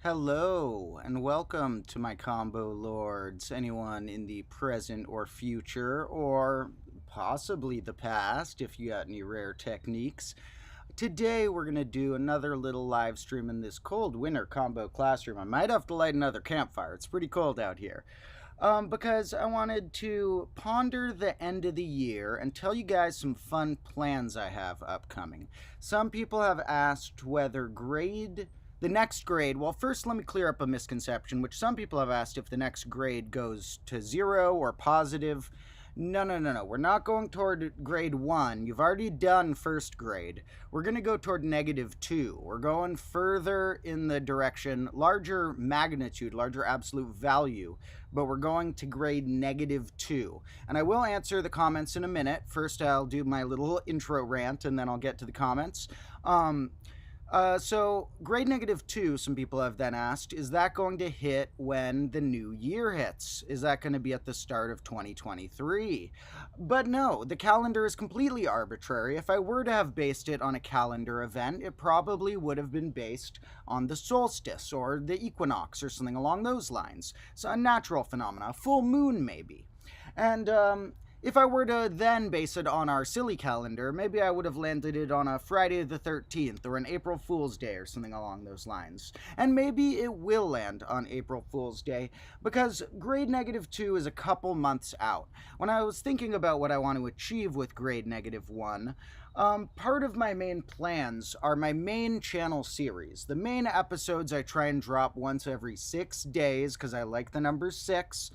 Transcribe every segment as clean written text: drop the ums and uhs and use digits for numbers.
Hello, and welcome to my Combo Lords. Anyone in the present or future, or possibly the past, if you got any rare techniques. Today, we're going to do another little live stream in this cold winter combo classroom. I might have to light another campfire. It's pretty cold out here. Because I wanted to ponder the end of the year and tell you guys some fun plans I have upcoming. Some people have asked whether the next grade, well, first let me clear up a misconception, which some people have asked if the next grade goes to zero or positive. No, no, no, no. We're not going toward grade 1. You've already done first grade. We're going to go toward -2. We're going further in the direction, larger magnitude, larger absolute value, but we're going to grade -2. And I will answer the comments in a minute. First, I'll do my little intro rant, and then I'll get to the comments. So grade -2, some people have then asked, is that going to hit when the new year hits? Is that going to be at the start of 2023? But no, the calendar is completely arbitrary. If I were to have based it on a calendar event, it probably would have been based on the solstice or the equinox or something along those lines. So a natural phenomena, a full moon maybe. And if I were to then base it on our silly calendar, maybe I would have landed it on a Friday the 13th or an April Fool's Day or something along those lines. And maybe it will land on April Fool's Day because grade -2 is a couple months out. When I was thinking about what I want to achieve with grade -1, part of my main plans are my main channel series. The main episodes I try and drop once every 6 days because I like the number 6.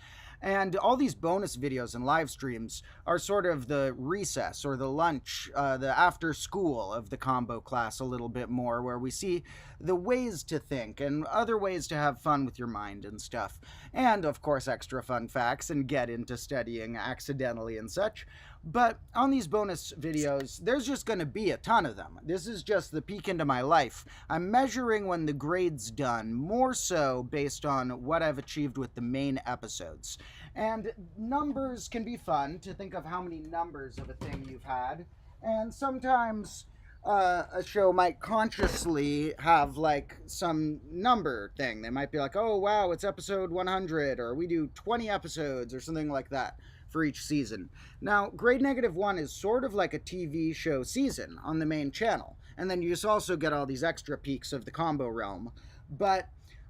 And all these bonus videos and live streams are sort of the recess or the lunch, the after school of the combo class a little bit more, where we see the ways to think and other ways to have fun with your mind and stuff. And, of course, extra fun facts and get into studying accidentally and such. But on these bonus videos, there's just going to be a ton of them. This is just the peek into my life. I'm measuring when the grade's done, more so based on what I've achieved with the main episodes. And numbers can be fun to think of how many numbers of a thing you've had. And sometimes a show might consciously have like some number thing. They might be like, oh, wow, it's episode 100, or we do 20 episodes, or something like that for each season. Now, grade -1 is sort of like a TV show season on the main channel. And then you just also get all these extra peaks of the combo realm. But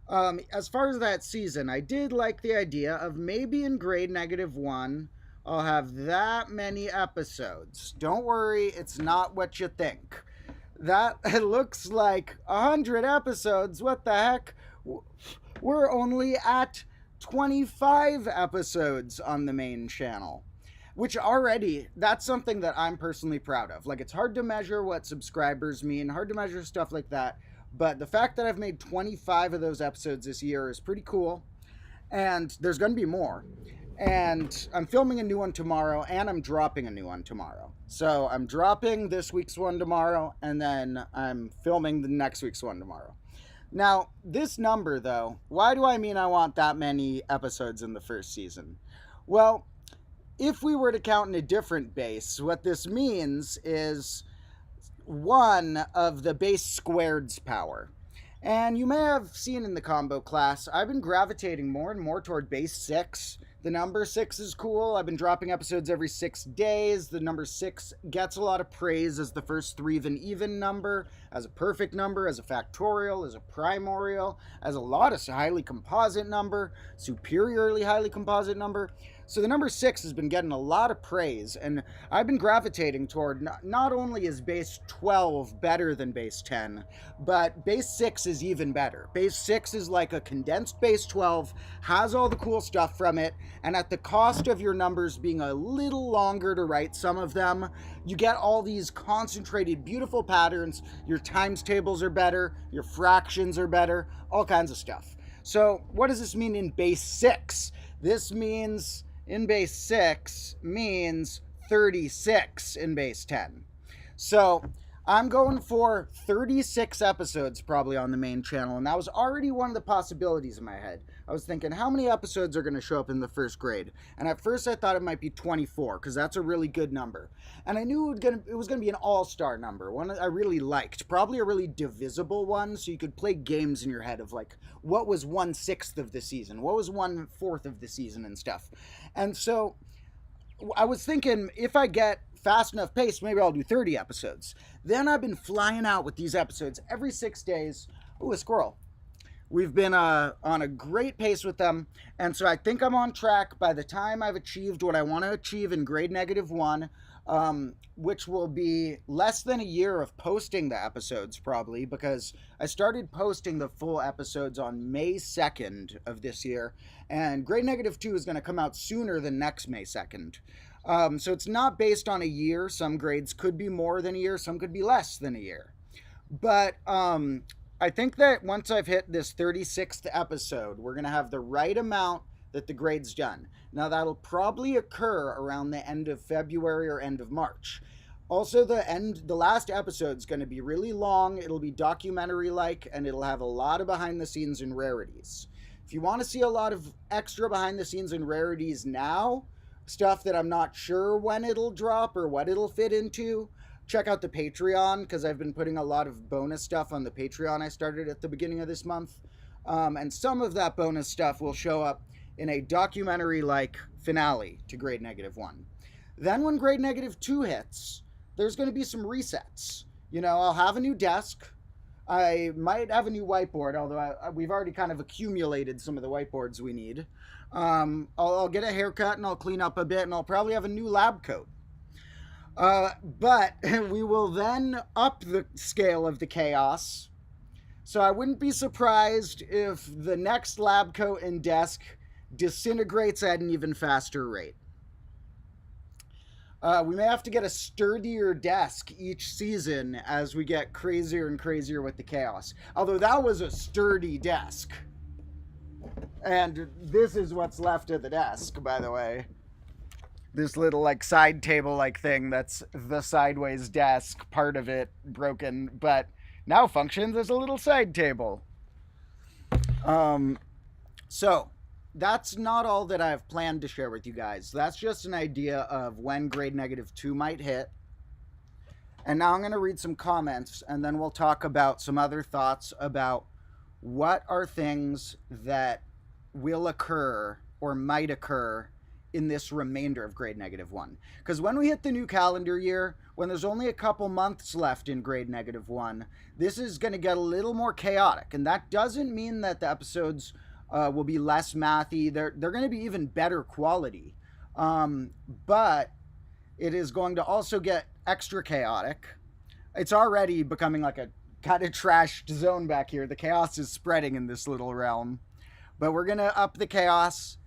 as far as that season, I did like the idea of maybe in grade -1, I'll have that many episodes. Don't worry, it's not what you think. That it looks like 100 episodes. What the heck? We're only at 25 episodes on the main channel, which already, that's something that I'm personally proud of. Like, it's hard to measure what subscribers mean, hard to measure stuff like that, but the fact that I've made 25 of those episodes this year is pretty cool, and there's going to be more. And I'm filming a new one tomorrow, and I'm dropping a new one tomorrow. So I'm dropping this week's one tomorrow, and then I'm filming the next week's one tomorrow. Now, this number, though, why do I mean I want that many episodes in the first season? Well, if we were to count in a different base, what this means is 1 of the base squared's power. And you may have seen in the combo class, I've been gravitating more and more toward base 6. The number 6 is cool. I've been dropping episodes every 6 days. The number 6 gets a lot of praise as the first 3 of an even number, as a perfect number, as a factorial, as a primorial, as a lot of highly composite number, superiorly highly composite number. So the number 6 has been getting a lot of praise, and I've been gravitating toward not only is base 12 better than base 10, but base 6 is even better. Base 6 is like a condensed base 12, has all the cool stuff from it, and at the cost of your numbers being a little longer to write some of them, you get all these concentrated, beautiful patterns. Your times tables are better, your fractions are better, all kinds of stuff. So what does this mean in base 6? This means in base 6 means 36 in base 10. So I'm going for 36 episodes probably on the main channel, and that was already one of the possibilities in my head. I was thinking, how many episodes are going to show up in the first grade? And at first I thought it might be 24, because that's a really good number. And I knew it was going to be an all-star number, one I really liked, probably a really divisible one, so you could play games in your head of like, what was 1/6 of the season? What was 1/4 of the season and stuff? And so I was thinking, if I get fast enough pace, maybe I'll do 30 episodes. Then I've been flying out with these episodes every 6 days. Ooh, a squirrel. We've been on a great pace with them. And so I think I'm on track by the time I've achieved what I want to achieve in grade -1, which will be less than a year of posting the episodes, probably, because I started posting the full episodes on May 2nd of this year. And grade -2 is going to come out sooner than next May 2nd. So it's not based on a year. Some grades could be more than a year, some could be less than a year. But I think that once I've hit this 36th episode, we're going to have the right amount that the grade's done. Now, that'll probably occur around the end of February or end of March. Also, the last episode is going to be really long. It'll be documentary-like, and it'll have a lot of behind-the-scenes and rarities. If you want to see a lot of extra behind-the-scenes and rarities now, stuff that I'm not sure when it'll drop or what it'll fit into, check out the Patreon, because I've been putting a lot of bonus stuff on the Patreon I started at the beginning of this month. And some of that bonus stuff will show up in a documentary-like finale to grade -1. Then when grade -2 hits, there's going to be some resets. I'll have a new desk. I might have a new whiteboard, although we've already kind of accumulated some of the whiteboards we need. I'll get a haircut and I'll clean up a bit, and I'll probably have a new lab coat. But we will then up the scale of the chaos. So I wouldn't be surprised if the next lab coat and desk disintegrates at an even faster rate. We may have to get a sturdier desk each season as we get crazier and crazier with the chaos. Although that was a sturdy desk. And this is what's left of the desk, by the way. This little like side table like thing that's the sideways desk, part of it broken, but now functions as a little side table. So that's not all that I've planned to share with you guys. That's just an idea of when grade -2 might hit. And now I'm going to read some comments, and then we'll talk about some other thoughts about what are things that will occur or might occur in this remainder of grade -1. Because when we hit the new calendar year, when there's only a couple months left in grade -1, this is going to get a little more chaotic. And that doesn't mean that the episodes will be less mathy. They're going to be even better quality. But it is going to also get extra chaotic. It's already becoming like a kind of trashed zone back here. The chaos is spreading in this little realm. But we're going to up the chaos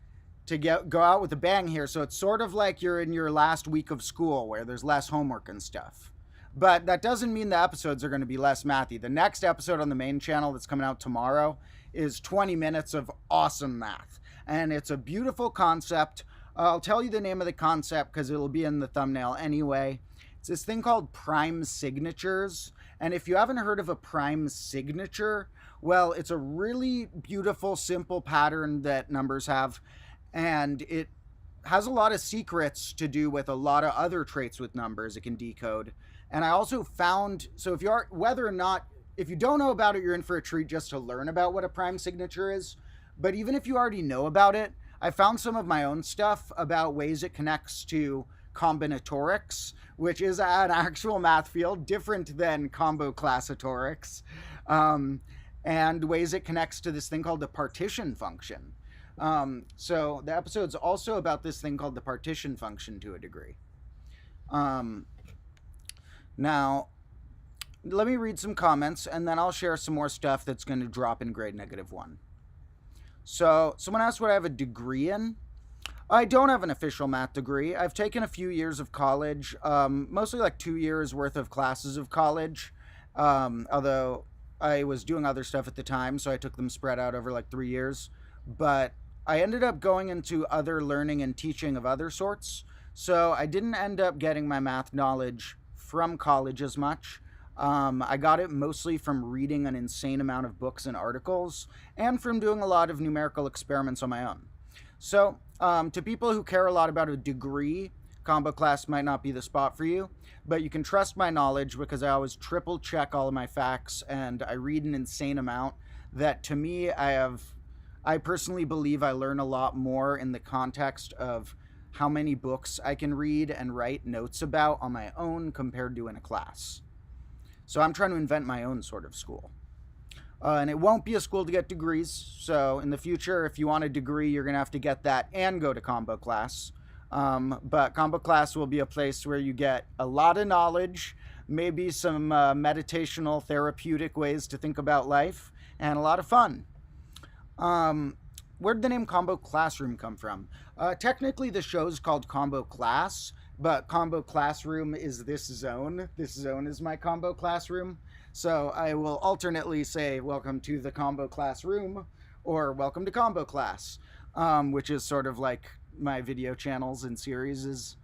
to go out with a bang here. So it's sort of like you're in your last week of school where there's less homework and stuff. But that doesn't mean the episodes are going to be less mathy. The next episode on the main channel that's coming out tomorrow is 20 minutes of awesome math. And it's a beautiful concept. I'll tell you the name of the concept because it'll be in the thumbnail anyway. It's this thing called prime signatures. And if you haven't heard of a prime signature, well, it's a really beautiful, simple pattern that numbers have. And it has a lot of secrets to do with a lot of other traits with numbers it can decode. And I also found, so if you don't know about it, you're in for a treat just to learn about what a prime signature is. But even if you already know about it, I found some of my own stuff about ways it connects to combinatorics, which is an actual math field different than comboclassatorics, and ways it connects to this thing called the partition function. So the episode's also about this thing called the partition function to a degree. Now, let me read some comments, and then I'll share some more stuff that's going to drop in grade -1. So, someone asked what I have a degree in. I don't have an official math degree. I've taken a few years of college, mostly like 2 years worth of classes of college, although I was doing other stuff at the time, so I took them spread out over like 3 years. But I ended up going into other learning and teaching of other sorts, so I didn't end up getting my math knowledge from college as much. I got it mostly from reading an insane amount of books and articles, and from doing a lot of numerical experiments on my own. So, to people who care a lot about a degree, combo class might not be the spot for you, but you can trust my knowledge because I always triple check all of my facts and I read an insane amount that to me I personally believe I learn a lot more in the context of how many books I can read and write notes about on my own compared to in a class. So I'm trying to invent my own sort of school. And it won't be a school to get degrees. So in the future, if you want a degree, you're going to have to get that and go to combo class. But combo class will be a place where you get a lot of knowledge, maybe some meditational, therapeutic ways to think about life, and a lot of fun. Where did the name Combo Classroom come from? Technically, the show's called Combo Class, but Combo Classroom is this zone. This zone is my Combo Classroom. So I will alternately say, welcome to the Combo Classroom, or welcome to Combo Class, which is sort of like my video channels and series.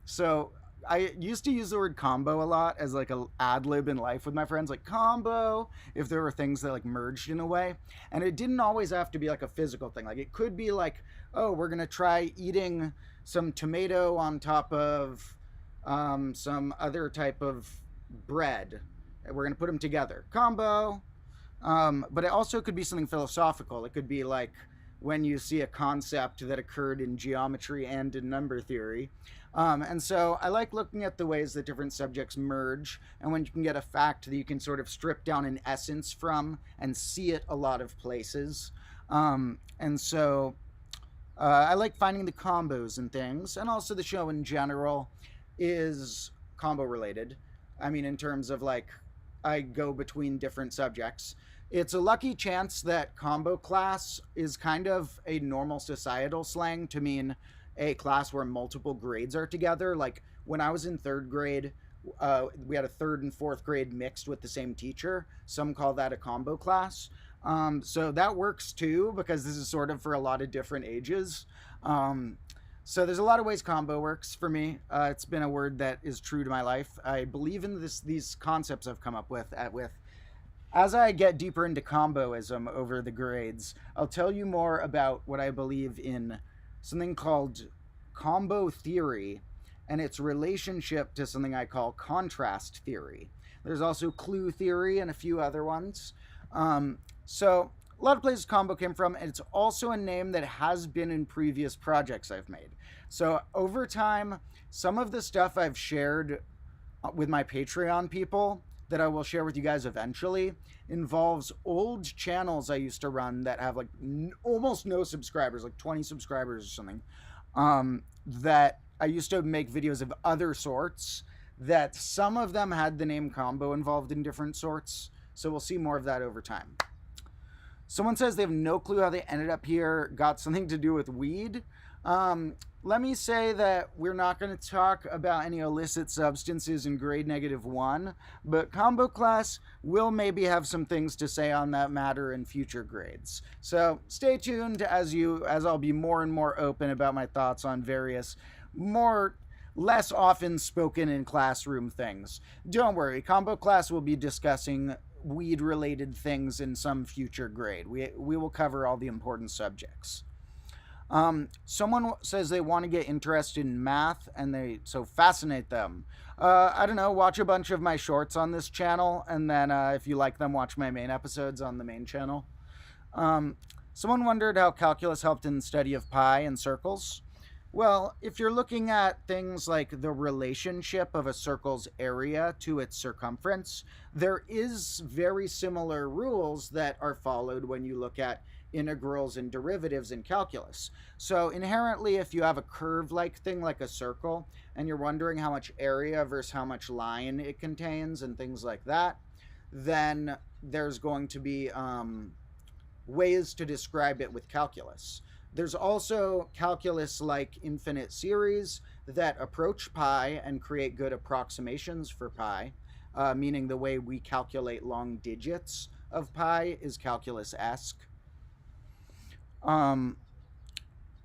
So I used to use the word combo a lot as like a ad lib in life with my friends, like combo, if there were things that like merged in a way. And it didn't always have to be like a physical thing. Like it could be like, oh, we're going to try eating some tomato on top of some other type of bread. We're going to put them together. Combo. But it also could be something philosophical. It could be like when you see a concept that occurred in geometry and in number theory. And so I like looking at the ways that different subjects merge, and when you can get a fact that you can sort of strip down an essence from and see it a lot of places. And so I like finding the combos and things, and also the show in general is combo related. I mean, in terms of like, I go between different subjects. It's a lucky chance that combo class is kind of a normal societal slang to mean a class where multiple grades are together. Like when I was in third grade, we had a third and fourth grade mixed with the same teacher. Some call that a combo class. So that works too, because this is sort of for a lot of different ages. So there's a lot of ways combo works for me. It's been a word that is true to my life. I believe in these concepts I've come up with. As I get deeper into comboism over the grades, I'll tell you more about what I believe in something called combo theory and its relationship to something I call contrast theory. There's also clue theory and a few other ones. So a lot of places combo came from, and it's also a name that has been in previous projects I've made. So over time, some of the stuff I've shared with my Patreon people that I will share with you guys eventually involves old channels I used to run that have like almost no subscribers, like 20 subscribers or something, that I used to make videos of other sorts, that some of them had the name combo involved in different sorts. So we'll see more of that over time. Someone says they have no clue how they ended up here. Got something to do with weed. Let me say that we're not going to talk about any illicit substances in grade -1, but combo class will maybe have some things to say on that matter in future grades. So stay tuned as I'll be more and more open about my thoughts on various less often spoken in classroom things. Don't worry, combo class will be discussing weed related things in some future grade. We will cover all the important subjects. Someone says they want to get interested in math and so fascinate them. I don't know, watch a bunch of my shorts on this channel, and then if you like them, watch my main episodes on the main channel. Someone wondered how calculus helped in the study of pi and circles. Well, if you're looking at things like the relationship of a circle's area to its circumference, there is very similar rules that are followed when you look at integrals and derivatives in calculus. So inherently, if you have a curve-like thing like a circle, and you're wondering how much area versus how much line it contains and things like that, then there's going to be ways to describe it with calculus. There's also calculus-like infinite series that approach pi and create good approximations for pi, meaning the way we calculate long digits of pi is calculus-esque.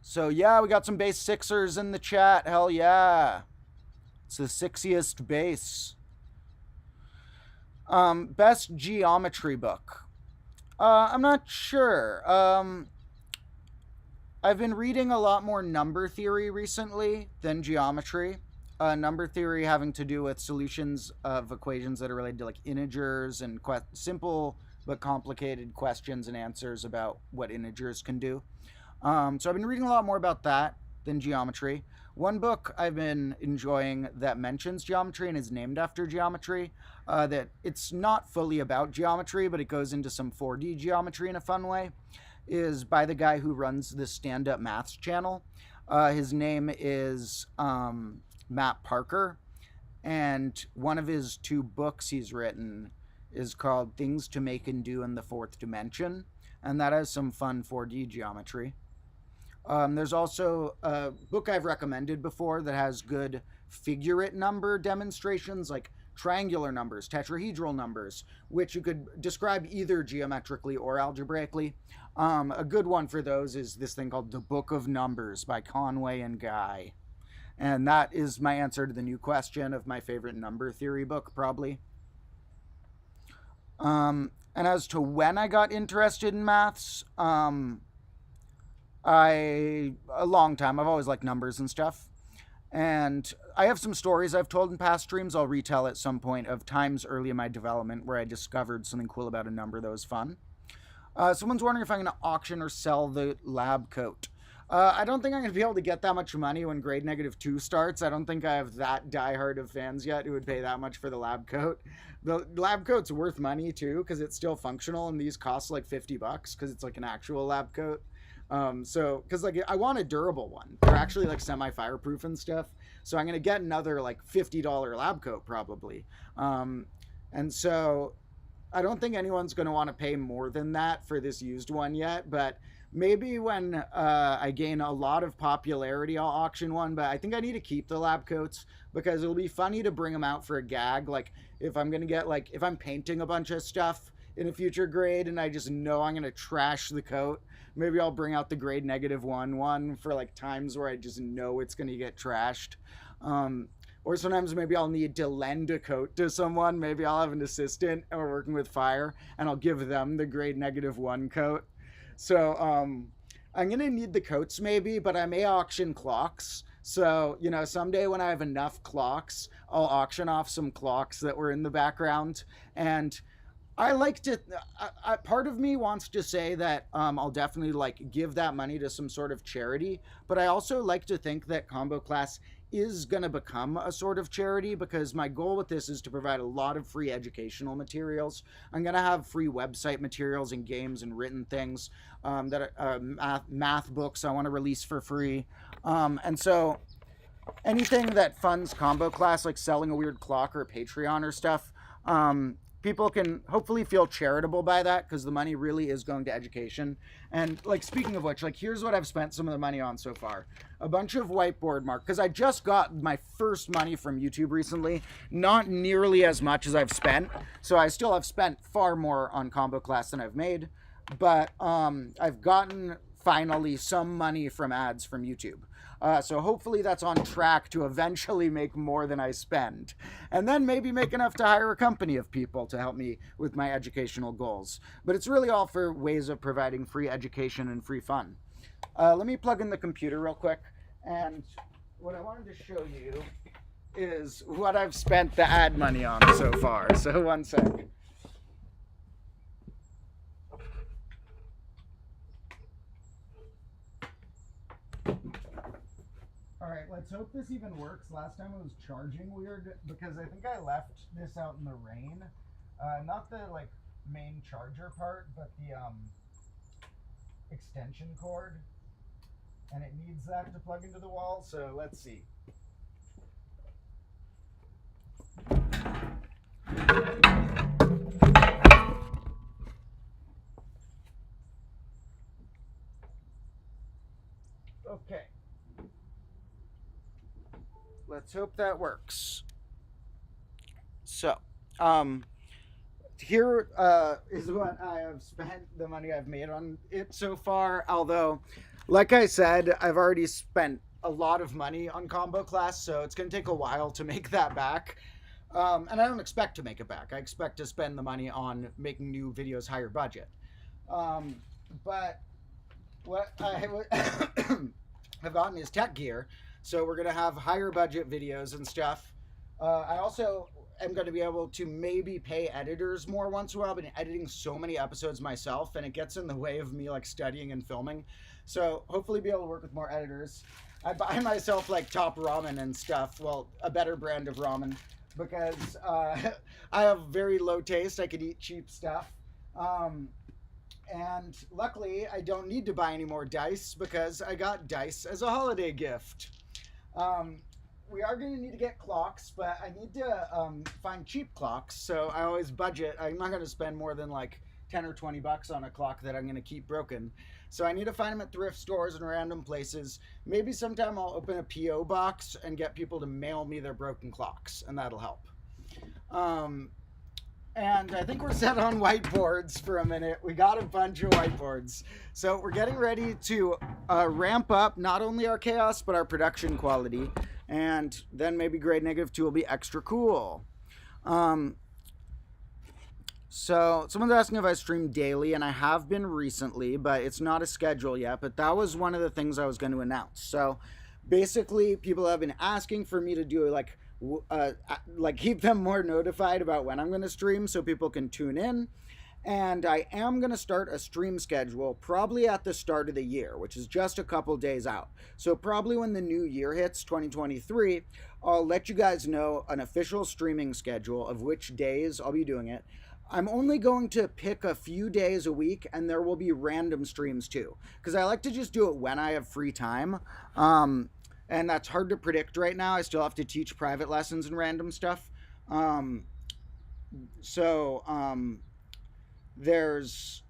So yeah, we got some base sixers in the chat. Hell yeah. It's the 6iest base. Best geometry book. I'm not sure. I've been reading a lot more number theory recently than geometry. Number theory having to do with solutions of equations that are related to like integers and simple but complicated questions and answers about what integers can do. So I've been reading a lot more about that than geometry. One book I've been enjoying that mentions geometry and is named after geometry, that it's not fully about geometry, but it goes into some 4D geometry in a fun way, is by the guy who runs the Stand Up Maths channel. His name is Matt Parker, and one of his two books he's written is called Things to Make and Do in the Fourth Dimension, and that has some fun 4D geometry. There's also a book I've recommended before that has good figure-it number demonstrations, like triangular numbers, tetrahedral numbers, which you could describe either geometrically or algebraically. A good one for those is this thing called The Book of Numbers by Conway and Guy. And that is my answer to the new question of my favorite number theory book, probably. And as to when I got interested in maths, a long time. I've always liked numbers and stuff. And I have some stories I've told in past streams I'll retell at some point of times early in my development where I discovered something cool about a number that was fun. Someone's wondering if I'm going to auction or sell the lab coat. I don't think I'm going to be able to get that much money when grade -2 starts. I don't think I have that diehard of fans yet who would pay that much for the lab coat. The lab coat's worth money too because it's still functional, and these cost like $50 because it's like an actual lab coat. So, because like I want a durable one. They're actually like semi-fireproof and stuff. So I'm gonna get another like $50 lab coat probably. And so I don't think anyone's gonna want to pay more than that for this used one yet. But maybe when I gain a lot of popularity, I'll auction one. But I think I need to keep the lab coats because it'll be funny to bring them out for a gag. Like if I'm gonna get like if I'm painting a bunch of stuff in a future grade and I just know I'm gonna trash the coat. Maybe I'll bring out the grade -1 for like times where I just know it's going to get trashed. Or sometimes maybe I'll need to lend a coat to someone. Maybe I'll have an assistant and we're working with fire and I'll give them the grade -1 coat. So I'm going to need the coats maybe, but I may auction clocks. So, you know, someday when I have enough clocks, I'll auction off some clocks that were in the background. And I like to, part of me wants to say that I'll definitely like give that money to some sort of charity, but I also like to think that Combo Class is going to become a sort of charity because my goal with this is to provide a lot of free educational materials. I'm going to have free website materials and games and written things that are math books I want to release for free. And so anything that funds Combo Class, like selling a weird clock or Patreon or stuff, people can hopefully feel charitable by that because the money really is going to education. And like speaking of which, like here's what I've spent some of the money on so far. A bunch of whiteboard mark because I just got my first money from YouTube recently. Not nearly as much as I've spent. So I still have spent far more on Combo Class than I've made. But I've gotten finally some money from ads from YouTube. So hopefully that's on track to eventually make more than I spend. And then maybe make enough to hire a company of people to help me with my educational goals. But it's really all for ways of providing free education and free fun. Let me plug in the computer real quick. And what I wanted to show you is what I've spent the ad money on so far. So one sec. Alright, let's hope this even works. Last time it was charging weird because I think I left this out in the rain. Not the like main charger part, but the extension cord. And it needs that to plug into the wall, so let's see. Okay. Let's hope that works. So, here is what I have spent, the money I've made on it so far. Although, like I said, I've already spent a lot of money on Combo Class, so it's going to take a while to make that back. And I don't expect to make it back. I expect to spend the money on making new videos higher budget. Um, but what I have gotten is tech gear. So we're going to have higher budget videos and stuff. I also am going to be able to maybe pay editors more once in a while. I've been editing so many episodes myself, and it gets in the way of me like studying and filming. So hopefully be able to work with more editors. I buy myself like Top Ramen and stuff. Well, a better brand of ramen because I have very low taste. I could eat cheap stuff. Um, and luckily, I don't need to buy any more dice because I got dice as a holiday gift. Um, we are going to need to get clocks, but I need to find cheap clocks. So I always budget. I'm not going to spend more than like 10 or 20 bucks on a clock that I'm going to keep broken. So I need to find them at thrift stores and random places. Maybe sometime I'll open a PO box and get people to mail me their broken clocks, and that'll help. Um, and I think we're set on whiteboards for a minute. We got a bunch of whiteboards. So we're getting ready to ramp up not only our chaos, but our production quality. And then maybe grade negative 2 will be extra cool. So someone's asking if I stream daily, and I have been recently, but it's not a schedule yet. But that was one of the things I was going to announce. So basically, people have been asking for me to do like keep them more notified about when I'm going to stream so people can tune in. And I am going to start a stream schedule probably at the start of the year, which is just a couple days out. So probably when the new year hits, 2023, I'll let you guys know an official streaming schedule of which days I'll be doing it. I'm only going to pick a few days a week, and there will be random streams too, because I like to just do it when I have free time. And that's hard to predict right now. I still have to teach private lessons and random stuff. Um, so there's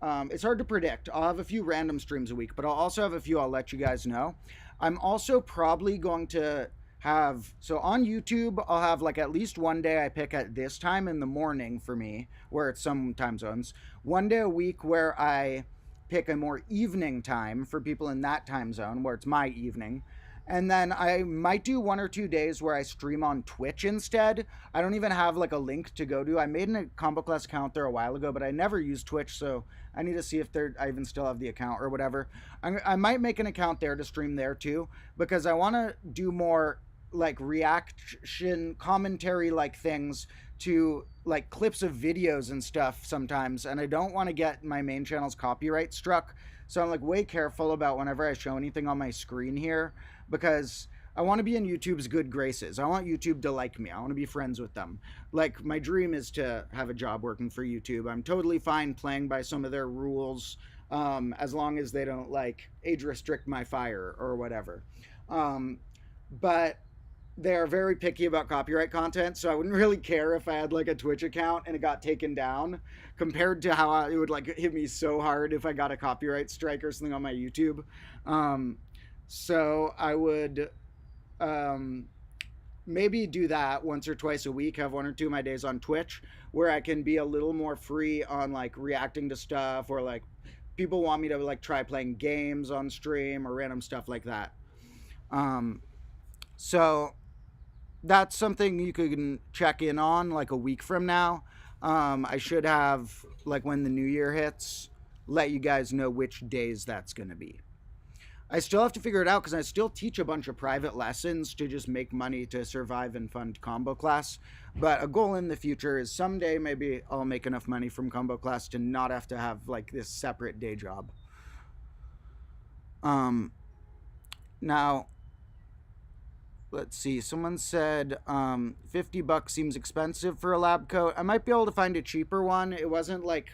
it's hard to predict. I'll have a few random streams a week, but I'll also have a few I'll let you guys know. I'm also probably going to have, so on YouTube, I'll have like at least one day I pick at this time in the morning for me, where it's some time zones. One day a week where I pick a more evening time for people in that time zone, where it's my evening. And then I might do 1 or 2 days where I stream on Twitch instead. I don't even have like a link to go to. I made a Combo Class account there a while ago, but I never used Twitch, so I need to see if I even still have the account or whatever. I might make an account there to stream there too, because I want to do more like reaction commentary like things to like clips of videos and stuff sometimes, and I don't want to get my main channel's copyright struck. So I'm like way careful about whenever I show anything on my screen here, because I want to be in YouTube's good graces. I want YouTube to like me. I want to be friends with them. Like my dream is to have a job working for YouTube. I'm totally fine playing by some of their rules, as long as they don't like age restrict my fire or whatever. But they're very picky about copyright content, so I wouldn't really care if I had like a Twitch account and it got taken down, compared to how it would like hit me so hard if I got a copyright strike or something on my YouTube. So I would maybe do that once or twice a week, have 1 or 2 of my days on Twitch where I can be a little more free on like reacting to stuff, or like people want me to like try playing games on stream or random stuff like that. So that's something you can check in on like a week from now. I should have, like when the new year hits, let you guys know which days that's going to be. I still have to figure it out because I still teach a bunch of private lessons to just make money to survive and fund Combo Class. But a goal in the future is someday maybe I'll make enough money from Combo Class to not have to have like this separate day job. Now, let's see, someone said $50 seems expensive for a lab coat. I might be able to find a cheaper one. It wasn't like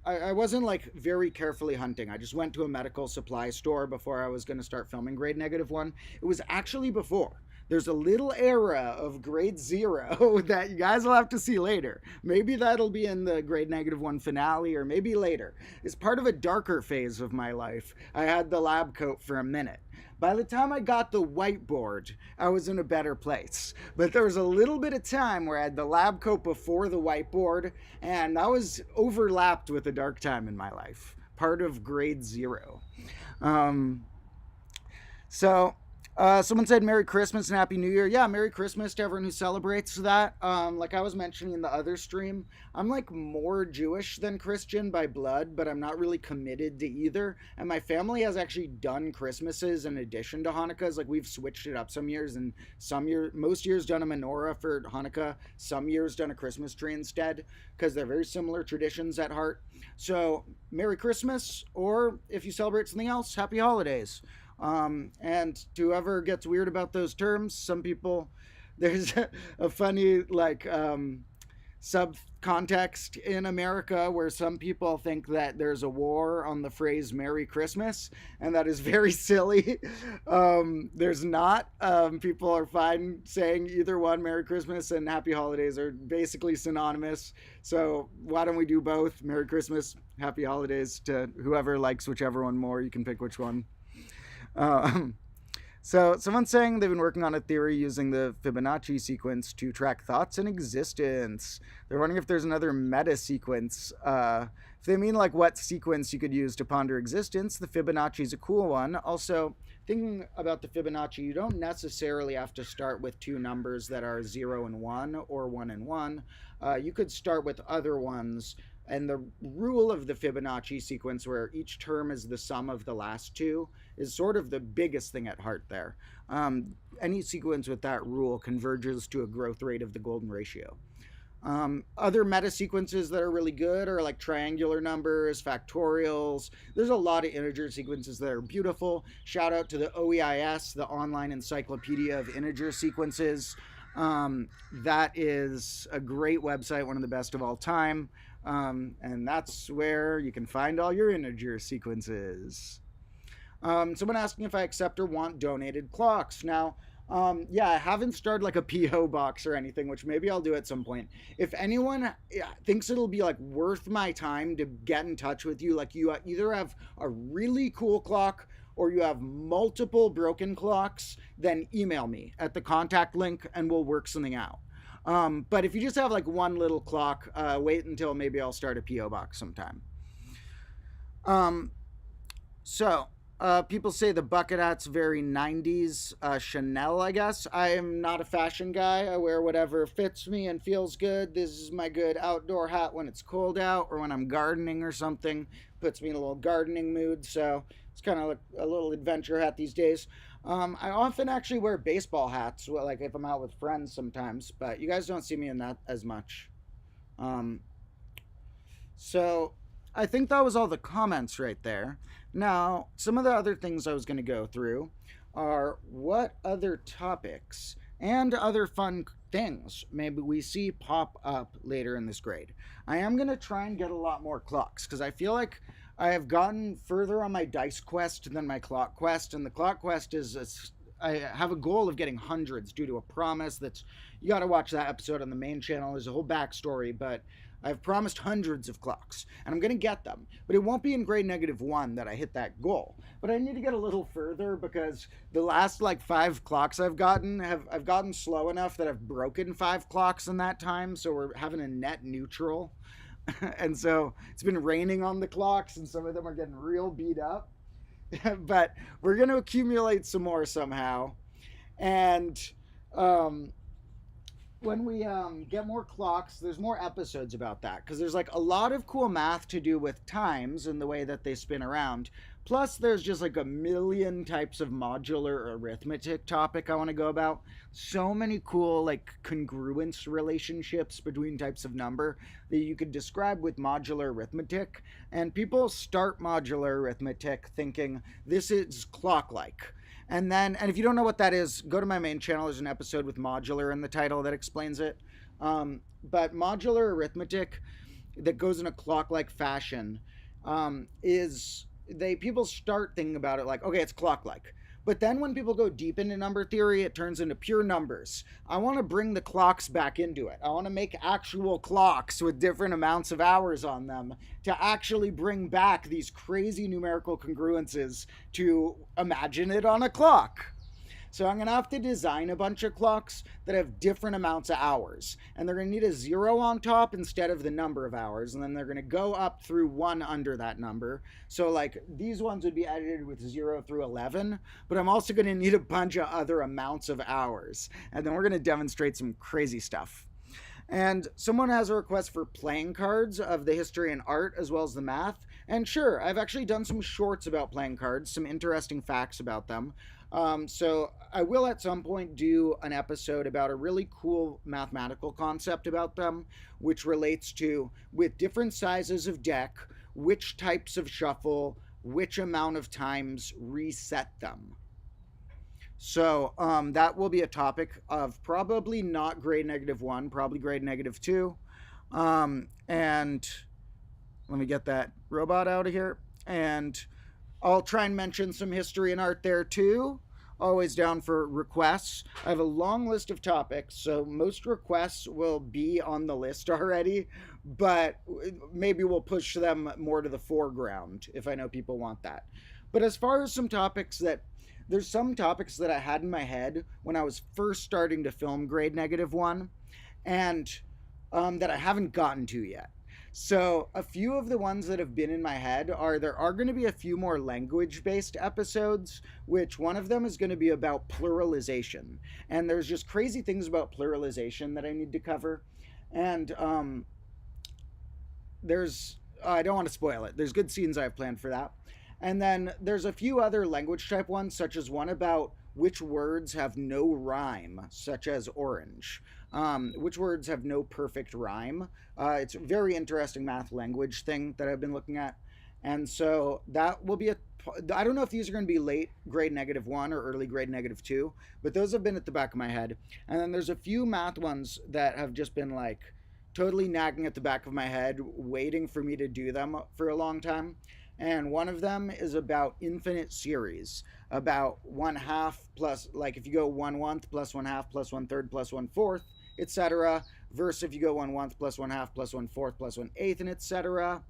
I wasn't like very carefully hunting. I just went to a medical supply store before I was going to start filming grade negative 1. It was actually before. There's a little era of grade 0 that you guys will have to see later. Maybe that'll be in the grade negative 1 finale, or maybe later. It's part of a darker phase of my life. I had the lab coat for a minute. By the time I got the whiteboard, I was in a better place. But there was a little bit of time where I had the lab coat before the whiteboard, and that was overlapped with a dark time in my life. Part of grade 0. So Someone said Merry Christmas and Happy New Year. Yeah, Merry Christmas to everyone who celebrates that. Like I was mentioning in the other stream, I'm like more Jewish than Christian by blood, but I'm not really committed to either. And my family has actually done Christmases in addition to Hanukkahs. Like we've switched it up some years, and most years done a menorah for Hanukkah, some years done a Christmas tree instead, because they're very similar traditions at heart. So, Merry Christmas, or if you celebrate something else, Happy Holidays. And to whoever gets weird about those terms, some people, there's a funny subcontext in America where some people think that there's a war on the phrase Merry Christmas, and that is very silly. There's not. People are fine saying either one. Merry Christmas and Happy Holidays are basically synonymous. So why don't we do both? Merry Christmas, Happy Holidays to whoever likes whichever one more. You can pick which one. Um, so someone's saying they've been working on a theory using the Fibonacci sequence to track thoughts in existence. They're wondering if there's another meta sequence. If they mean like what sequence you could use to ponder existence, the Fibonacci is a cool one. Also, thinking about the Fibonacci, you don't necessarily have to start with two numbers that are 0 and 1 or 1 and 1. You could start with other ones. And the rule of the Fibonacci sequence, where each term is the sum of the last two, is sort of the biggest thing at heart there. Any sequence with that rule converges to a growth rate of the golden ratio. Other meta sequences that are really good are like triangular numbers, factorials. There's a lot of integer sequences that are beautiful. Shout out to the OEIS, the Online Encyclopedia of Integer Sequences. That is a great website, one of the best of all time. And that's where you can find all your integer sequences. Someone asking if I accept or want donated clocks. Now, yeah, I haven't started like a PO box or anything, which maybe I'll do at some point. If anyone thinks it'll be like worth my time to get in touch with you, like you either have a really cool clock or you have multiple broken clocks, then email me at the contact link and we'll work something out. But if you just have like one little clock, wait until maybe I'll start a PO box sometime. People say the bucket hat's very 90s Chanel, I guess. I am not a fashion guy. I wear whatever fits me and feels good. This is my good outdoor hat when it's cold out or when I'm gardening or something. Puts me in a little gardening mood, so it's kind of like a little adventure hat these days. I often actually wear baseball hats, like if I'm out with friends sometimes, but you guys don't see me in that as much. So I think that was all the comments right there. Now, some of the other things I was going to go through are what other topics and other fun things maybe we see pop up later in this grade. I am going to try and get a lot more clocks because I feel like I have gotten further on my dice quest than my clock quest, and the clock quest is I have a goal of getting hundreds due to a promise that's, you got to watch that episode on the main channel. There's a whole backstory, but I've promised hundreds of clocks, and I'm going to get them. But it won't be in grade -1 that I hit that goal. But I need to get a little further because the last like 5 clocks I've gotten slow enough that I've broken 5 clocks in that time, so we're having a net neutral. And so it's been raining on the clocks, and some of them are getting real beat up. But we're going to accumulate some more somehow. And when we get more clocks, there's more episodes about that, because there's like a lot of cool math to do with times and the way that they spin around. Plus, there's just like a million types of modular arithmetic topic I want to go about. So many cool like congruence relationships between types of number that you could describe with modular arithmetic. And people start modular arithmetic thinking this is clock-like. And if you don't know what that is, go to my main channel. There's an episode with modular in the title that explains it. But modular arithmetic that goes in a clock-like fashion people start thinking about it like, okay, it's clock-like. But then when people go deep into number theory, it turns into pure numbers. I want to bring the clocks back into it. I want to make actual clocks with different amounts of hours on them to actually bring back these crazy numerical congruences to imagine it on a clock. So I'm going to have to design a bunch of clocks that have different amounts of hours. And they're going to need a 0 on top instead of the number of hours. And then they're going to go up through 1 under that number. So like these ones would be edited with 0 through 11. But I'm also going to need a bunch of other amounts of hours. And then we're going to demonstrate some crazy stuff. And someone has a request for playing cards of the history and art as well as the math. And sure, I've actually done some shorts about playing cards, some interesting facts about them. So I will at some point do an episode about a really cool mathematical concept about them, which relates to, with different sizes of deck, which types of shuffle, which amount of times reset them. So that will be a topic of probably not grade -1, probably grade -2. And let me get that robot out of here. And I'll try and mention some history and art there too. Always down for requests. I have a long list of topics, so most requests will be on the list already, but maybe we'll push them more to the foreground if I know people want that. But as far as some topics there's some topics that I had in my head when I was first starting to film grade -1 and that I haven't gotten to yet. So a few of the ones that have been in my head there are going to be a few more language-based episodes, which one of them is going to be about pluralization. And there's just crazy things about pluralization that I need to cover. And I don't want to spoil it. There's good scenes I've planned for that. And then there's a few other language type ones, such as one about which words have no rhyme, such as orange. Which words have no perfect rhyme. It's a very interesting math language thing that I've been looking at. And so that will be I don't know if these are going to be late grade -1 or early grade -2, but those have been at the back of my head. And then there's a few math ones that have just been like totally nagging at the back of my head, waiting for me to do them for a long time. And one of them is about infinite series, about 1/2 plus, like if you go 1/1 plus 1/2 plus 1/3 plus 1/4, etc. Versus if you go 1/1 plus 1/2 plus 1/4 plus 1/8, and etc.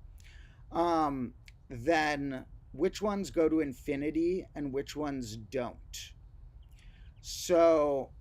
Then which ones go to infinity and which ones don't. So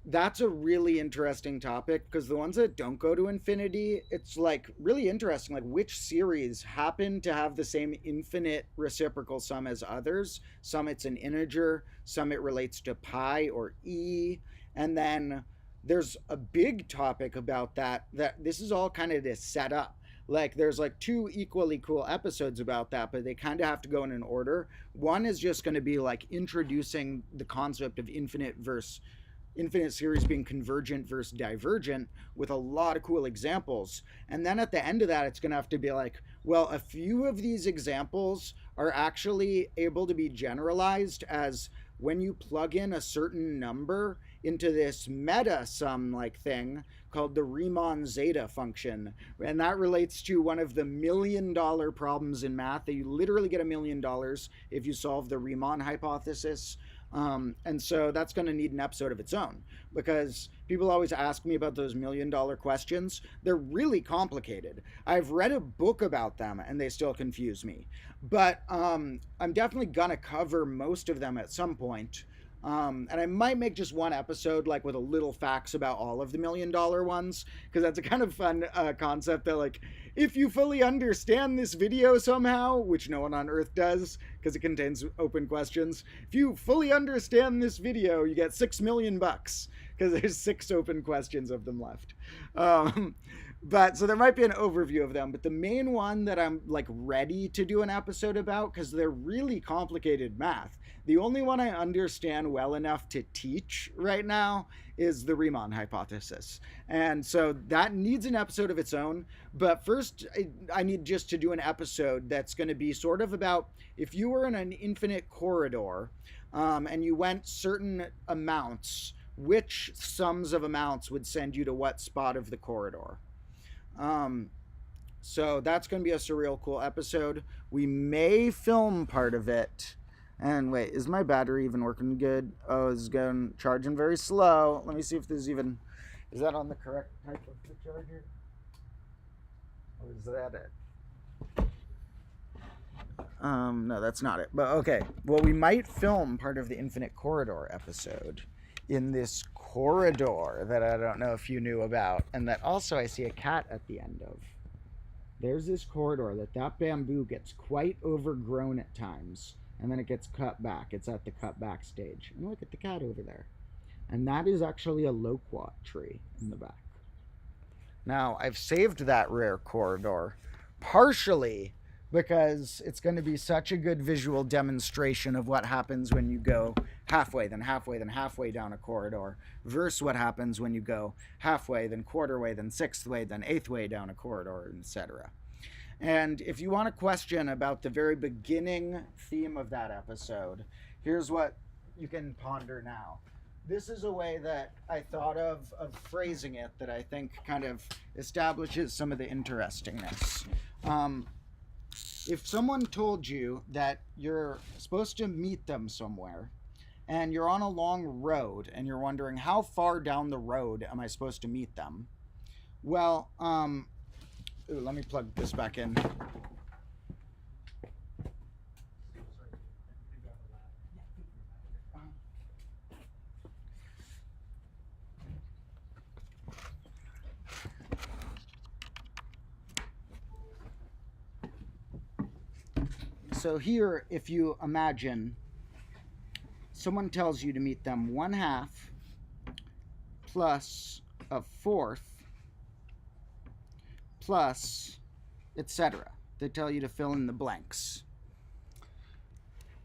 that's a really interesting topic, because the ones that don't go to infinity, it's like really interesting, like which series happen to have the same infinite reciprocal sum as others. Some it's an integer, some it relates to pi or e. And then there's a big topic about that this is all kind of to set up. Like there's like 2 equally cool episodes about that, but they kind of have to go in an order. One is just going to be like introducing the concept of infinite series being convergent versus divergent, with a lot of cool examples. And then at the end of that, it's going to have to be like, well, a few of these examples are actually able to be generalized as when you plug in a certain number into this meta sum like thing called the Riemann zeta function. And that relates to one of the $1 million problems in math, that you literally get $1 million if you solve the Riemann hypothesis. And so that's going to need an episode of its own, because people always ask me about those $1 million questions. They're really complicated. I've read a book about them and they still confuse me, but I'm definitely going to cover most of them at some point. And I might make just one episode like with a little facts about all of the $1 million ones, because that's a kind of fun concept that, like, if you fully understand this video somehow, which no one on earth does because it contains open questions, if you fully understand this video, you get $6 million because there's 6 open questions of them left. But so there might be an overview of them, but the main one that I'm like ready to do an episode about, because they're really complicated math, the only one I understand well enough to teach right now is the Riemann hypothesis. And so that needs an episode of its own. But first, I need just to do an episode that's going to be sort of about, if you were in an infinite corridor and you went certain amounts, which sums of amounts would send you to what spot of the corridor. So that's going to be a surreal cool episode. We may film part of it. And wait, is my battery even working good? Oh, it's going charging very slow. Let me see if there's even, is that on the correct type of the charger? Or is that it? No, that's not it. But okay. Well, we might film part of the Infinite Corridor episode in this corridor that I don't know if you knew about, and that also I see a cat at the end of. There's this corridor that bamboo gets quite overgrown at times, and then it gets cut back. It's at the cut back stage. And look at the cat over there. And that is actually a loquat tree in the back. Now, I've saved that rare corridor partially because it's going to be such a good visual demonstration of what happens when you go halfway, then halfway, then halfway down a corridor, versus what happens when you go halfway, then quarter way, then sixth way, then eighth way down a corridor, etc. And if you want a question about the very beginning theme of that episode, here's what you can ponder now. This is a way that I thought of phrasing it that I think kind of establishes some of the interestingness. If someone told you that you're supposed to meet them somewhere and you're on a long road and you're wondering how far down the road am I supposed to meet them? Well, let me plug this back in. So here, if you imagine someone tells you to meet them 1/2 plus a 1/4 plus etc. They tell you to fill in the blanks.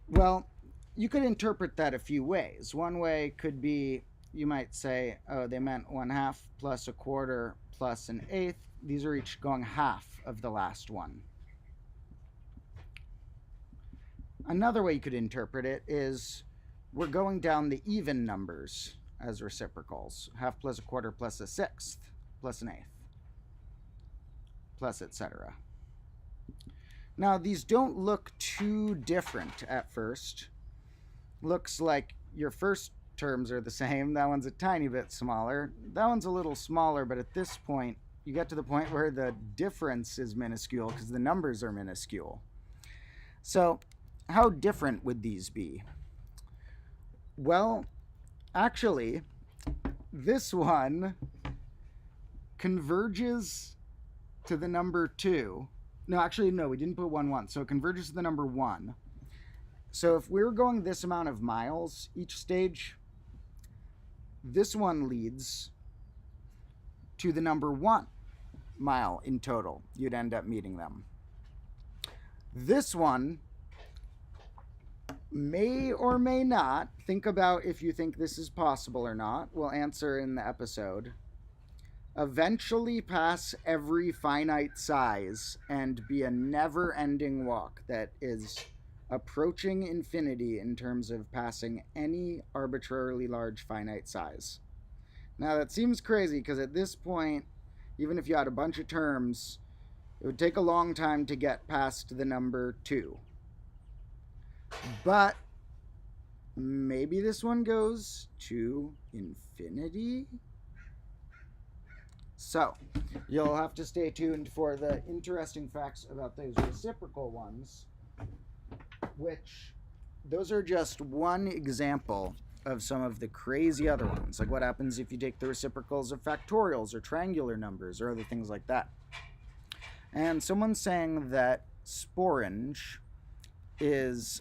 Well, you could interpret that a few ways. One way could be, you might say, oh, they meant 1/2 plus a 1/4 plus an 1/8. These are each going half of the last one. Another way you could interpret it is we're going down the even numbers as reciprocals. 1/2 plus a 1/4 plus a 1/6 plus an 1/8 plus etc. Now these don't look too different at first. Looks like your first terms are the same. That one's a tiny bit smaller. That one's a little smaller, but at this point you get to the point where the difference is minuscule because the numbers are minuscule. So how different would these be? Well, actually, this one converges to the number 2. No, actually, no, we didn't put 1, 1. So it converges to the number 1. So if we're going this amount of miles each stage, this one leads to the number 1 mile in total. You'd end up meeting them. This one may or may not, think about if you think this is possible or not, we'll answer in the episode, eventually pass every finite size and be a never-ending walk that is approaching infinity in terms of passing any arbitrarily large finite size. Now that seems crazy because at this point, even if you had a bunch of terms, it would take a long time to get past the number 2. But maybe this one goes to infinity? So, you'll have to stay tuned for the interesting facts about those reciprocal ones, which those are just one example of some of the crazy other ones. Like what happens if you take the reciprocals of factorials or triangular numbers or other things like that. And someone's saying that sporange is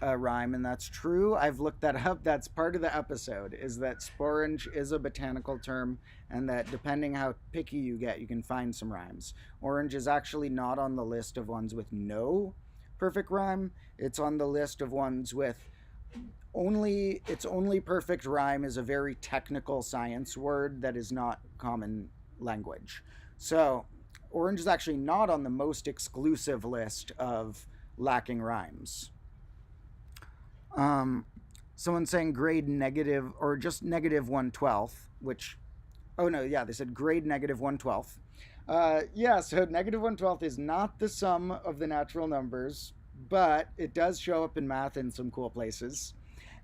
a rhyme, and that's true. I've looked that up. That's part of the episode, is that sporange is a botanical term, and that depending how picky you get, you can find some rhymes. Orange is actually not on the list of ones with no perfect rhyme. It's on the list of ones with its only perfect rhyme is a very technical science word that is not common language. So orange is actually not on the most exclusive list of lacking rhymes. Someone's saying grade negative, or just negative 1/12, which, oh no, yeah, they said grade negative 1/12. Yeah, so negative 1/12 is not the sum of the natural numbers, but it does show up in math in some cool places.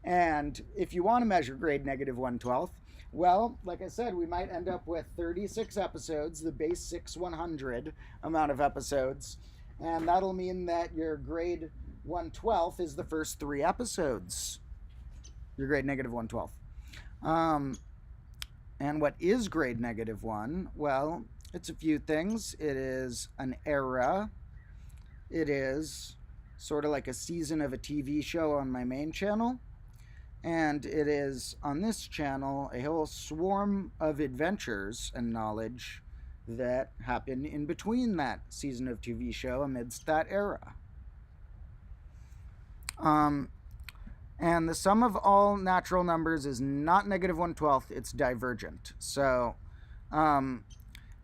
And if you want to measure grade negative 1/12, well, like I said, we might end up with 36 episodes, the base 6/100 amount of episodes. And that'll mean that your grade 1/12 is the first 3 episodes. Your grade negative 1/12. And what is grade negative 1? Well, it's a few things. It is an era. It is sort of like a season of a TV show on my main channel. And it is on this channel a whole swarm of adventures and knowledge that happen in between that season of TV show amidst that era. And the sum of all natural numbers is not negative 1/12, it's divergent. So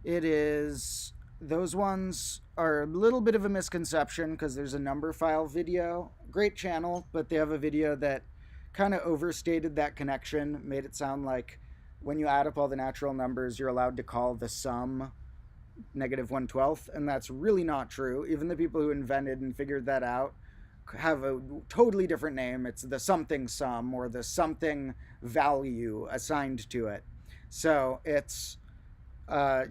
it is, those ones are a little bit of a misconception because there's a number file video. Great channel, but they have a video that kind of overstated that connection, made it sound like when you add up all the natural numbers, you're allowed to call the sum negative 1/12, and that's really not true. Even the people who invented and figured that out have a totally different name. It's the something sum or the something value assigned to it. So it's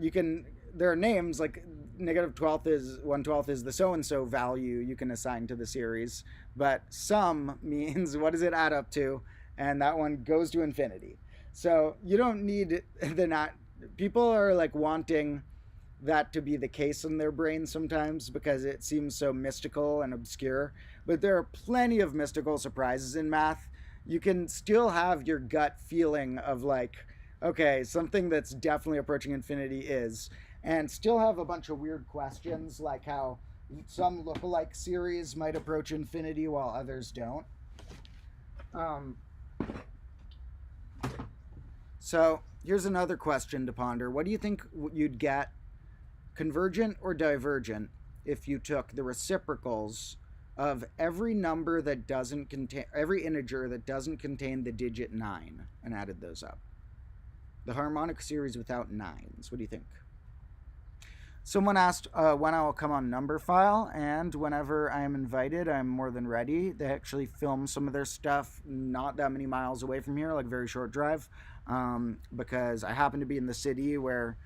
you can, there are names like negative 12th is 1/12 is the so and so value you can assign to the series, but sum means what does it add up to, and that one goes to infinity. So you don't need the not. People are like wanting that to be the case in their brain sometimes because it seems so mystical and obscure. But there are plenty of mystical surprises in math. You can still have your gut feeling of like, okay, something that's definitely approaching infinity is, and still have a bunch of weird questions like how some lookalike series might approach infinity while others don't. So here's another question to ponder. What do you think you'd get, convergent or divergent, if you took the reciprocals of every number that doesn't contain, every integer that doesn't contain the digit 9 and added those up? The harmonic series without 9s. What do you think? Someone asked when I will come on Numberphile, and whenever I am invited, I'm more than ready. They actually film some of their stuff not that many miles away from here, like very short drive, because I happen to be in the city where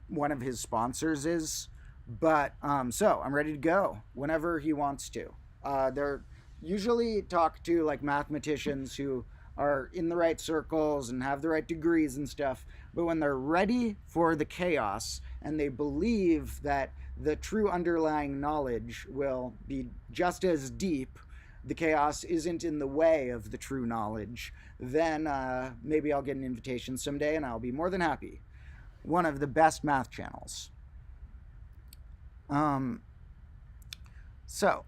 one of his sponsors is. But so I'm ready to go whenever he wants to. They're usually talk to like mathematicians who are in the right circles and have the right degrees and stuff, but when they're ready for the chaos and they believe that the true underlying knowledge will be just as deep, the chaos isn't in the way of the true knowledge, then maybe I'll get an invitation someday and I'll be more than happy. One of the best math channels. So,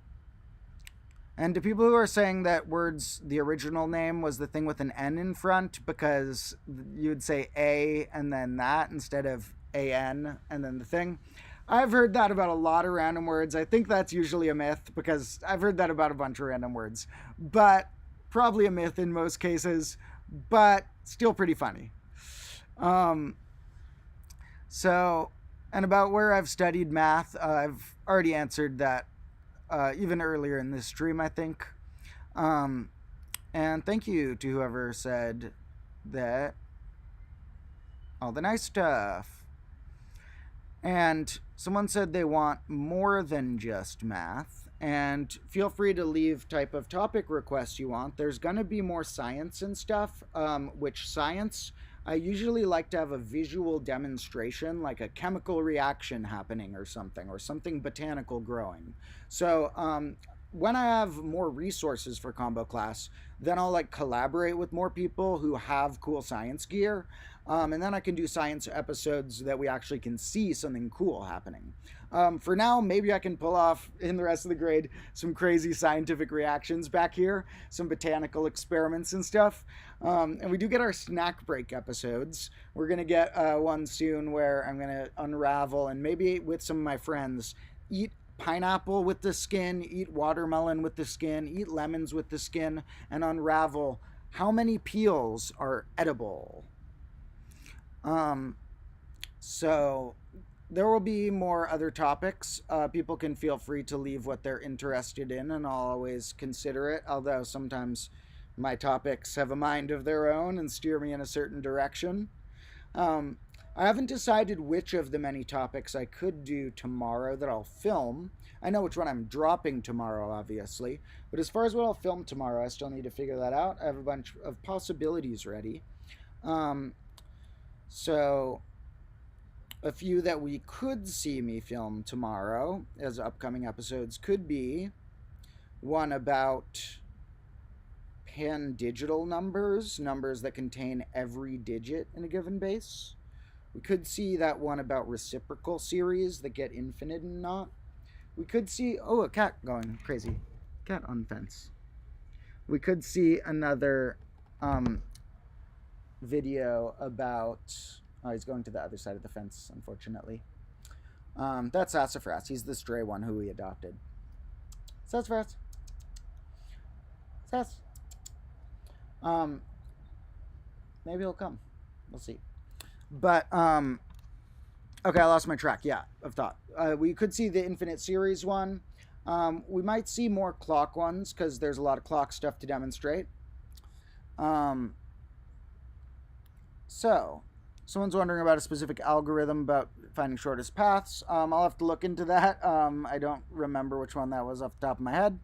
and to people who are saying that Word's, the original name was the thing with an N in front because you'd say A and then that instead of AN and then the thing, I've heard that about a lot of random words. I think that's usually a myth because I've heard that about a bunch of random words, but probably a myth in most cases, but still pretty funny. So, and about where I've studied math, I've already answered that even earlier in this stream, I think. And thank you to whoever said that. All the nice stuff. And someone said they want more than just math. And feel free to leave type of topic requests you want. There's going to be more science and stuff, which science, I usually like to have a visual demonstration, like a chemical reaction happening or something botanical growing. So when I have more resources for Combo Class, then I'll like collaborate with more people who have cool science gear. And then I can do science episodes that we actually can see something cool happening. For now, maybe I can pull off in the rest of the grade some crazy scientific reactions back here, some botanical experiments and stuff. And we do get our snack break episodes. We're going to get one soon where I'm going to unravel and maybe with some of my friends eat pineapple with the skin, eat watermelon with the skin, eat lemons with the skin, and unravel how many peels are edible. So there will be more other topics. People can feel free to leave what they're interested in, and I'll always consider it, although sometimes my topics have a mind of their own and steer me in a certain direction. I haven't decided which of the many topics I could do tomorrow that I'll film. I know which one I'm dropping tomorrow, obviously. But as far as what I'll film tomorrow, I still need to figure that out. I have a bunch of possibilities ready. Um, so, a few that we could see me film tomorrow as upcoming episodes could be one about pan-digital numbers, numbers that contain every digit in a given base. We could see that one about reciprocal series that get infinite and not. We could see, oh, a cat going crazy. Cat on fence. We could see another video about, oh, he's going to the other side of the fence, unfortunately. That's Sassafras. He's the stray one who we adopted. Sassafras. Sass. Maybe he'll come. We'll see. But okay, I lost my track. Yeah, of thought. We could see the Infinite Series one. We might see more clock ones because there's a lot of clock stuff to demonstrate. So, someone's wondering about a specific algorithm about finding shortest paths. I'll have to look into that. I don't remember which one that was off the top of my head.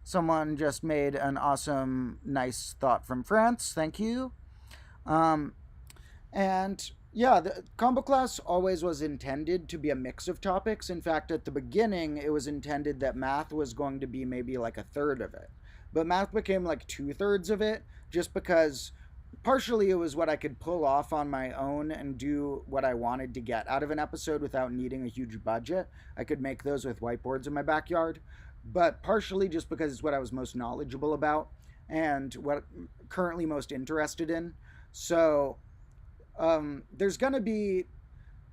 Someone just made an awesome, nice thought from France. Thank you. And yeah, the combo class always was intended to be a mix of topics. In fact, at the beginning, it was intended that math was going to be maybe like a third of it. But math became like 2/3 of it just because partially it was what I could pull off on my own and do what I wanted to get out of an episode without needing a huge budget. I could make those with whiteboards in my backyard. But partially just because it's what I was most knowledgeable about and what I'm currently most interested in. So there's going to be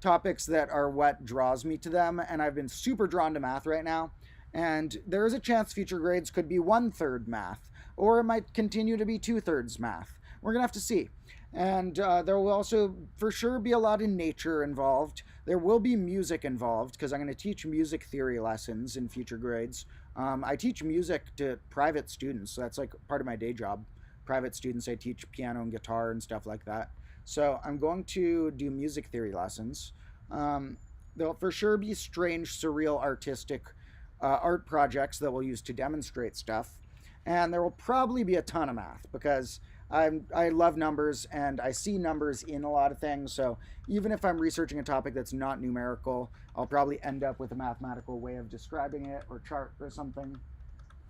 topics that are what draws me to them, and I've been super drawn to math right now. And there is a chance future grades could be 1/3 math, or it might continue to be 2/3 math. We're going to have to see. And there will also for sure be a lot in nature involved. There will be music involved because I'm going to teach music theory lessons in future grades. I teach music to private students, so that's like part of my day job. Private students, I teach piano and guitar and stuff like that. So I'm going to do music theory lessons. There'll for sure be strange, surreal, artistic art projects that we'll use to demonstrate stuff. And there will probably be a ton of math because I love numbers and I see numbers in a lot of things. So even if I'm researching a topic that's not numerical, I'll probably end up with a mathematical way of describing it or chart or something.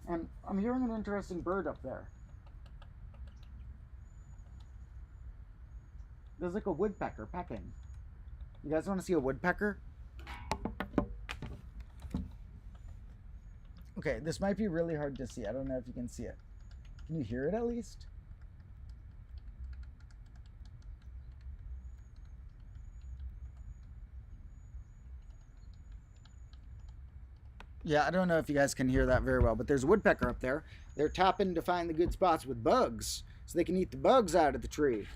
And I'm hearing an interesting bird up there. There's like a woodpecker pecking. You guys want to see a woodpecker? Okay, this might be really hard to see. I don't know if you can see it. Can you hear it at least? Yeah, I don't know if you guys can hear that very well, but there's a woodpecker up there. They're tapping to find the good spots with bugs so they can eat the bugs out of the tree.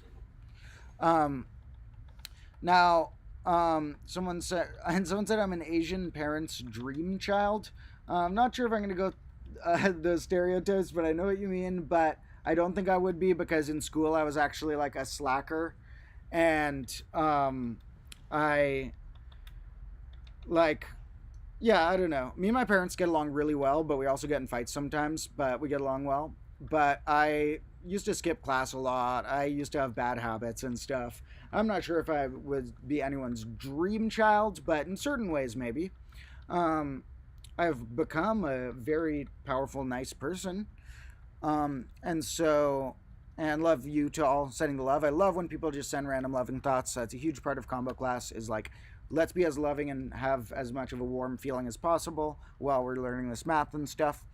Now, someone said I'm an Asian parent's dream child. I'm not sure if I'm going to go those stereotypes, but I know what you mean. But I don't think I would be because in school I was actually like a slacker, and I like. Yeah, I don't know. Me and my parents get along really well, but we also get in fights sometimes, but we get along well. But I used to skip class a lot. I used to have bad habits and stuff. I'm not sure if I would be anyone's dream child, but in certain ways, maybe. I've become a very powerful, nice person. And love you to all sending the love. I love when people just send random loving thoughts. That's a huge part of combo class is like, let's be as loving and have as much of a warm feeling as possible while we're learning this math and stuff.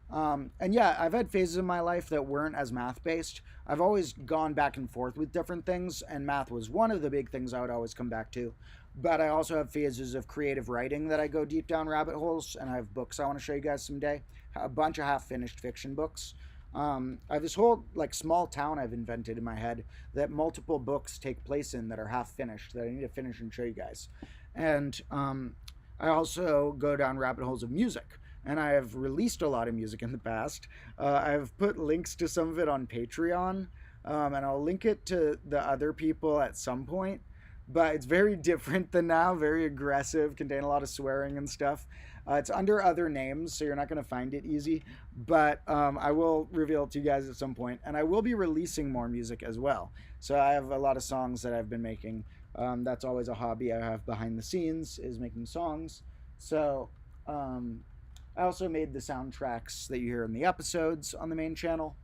And yeah, I've had phases in my life that weren't as math based. I've always gone back and forth with different things, and math was one of the big things I would always come back to. But I also have phases of creative writing that I go deep down rabbit holes, and I have books I want to show you guys someday. A bunch of half-finished fiction books. I have this whole like small town I've invented in my head that multiple books take place in that are half finished that I need to finish and show you guys. And I also go down rabbit holes of music, and I have released a lot of music in the past. I've put links to some of it on Patreon. And I'll link it to the other people at some point. But it's very different than now, very aggressive, contain a lot of swearing and stuff. It's under other names, so you're not going to find it easy. But I will reveal it to you guys at some point, and I will be releasing more music as well. So I have a lot of songs that I've been making. That's always a hobby I have behind the scenes, is making songs. So I also made the soundtracks that you hear in the episodes on the main channel.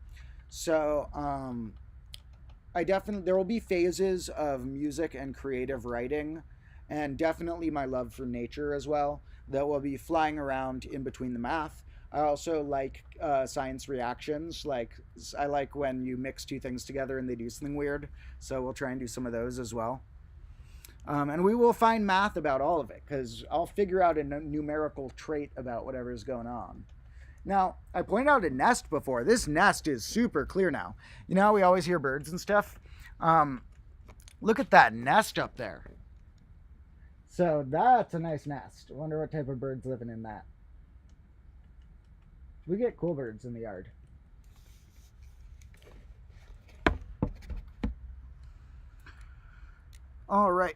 So there will be phases of music and creative writing, and definitely my love for nature as well, that will be flying around in between the math. I also like science reactions. Like, I like when you mix two things together and they do something weird. So we'll try and do some of those as well. And we will find math about all of it, because I'll figure out a numerical trait about whatever is going on. Now, I pointed out a nest before. This nest is super clear now. You know, we always hear birds and stuff. Look at that nest up there. So that's a nice nest. I wonder what type of bird's living in that. We get cool birds in the yard. All right.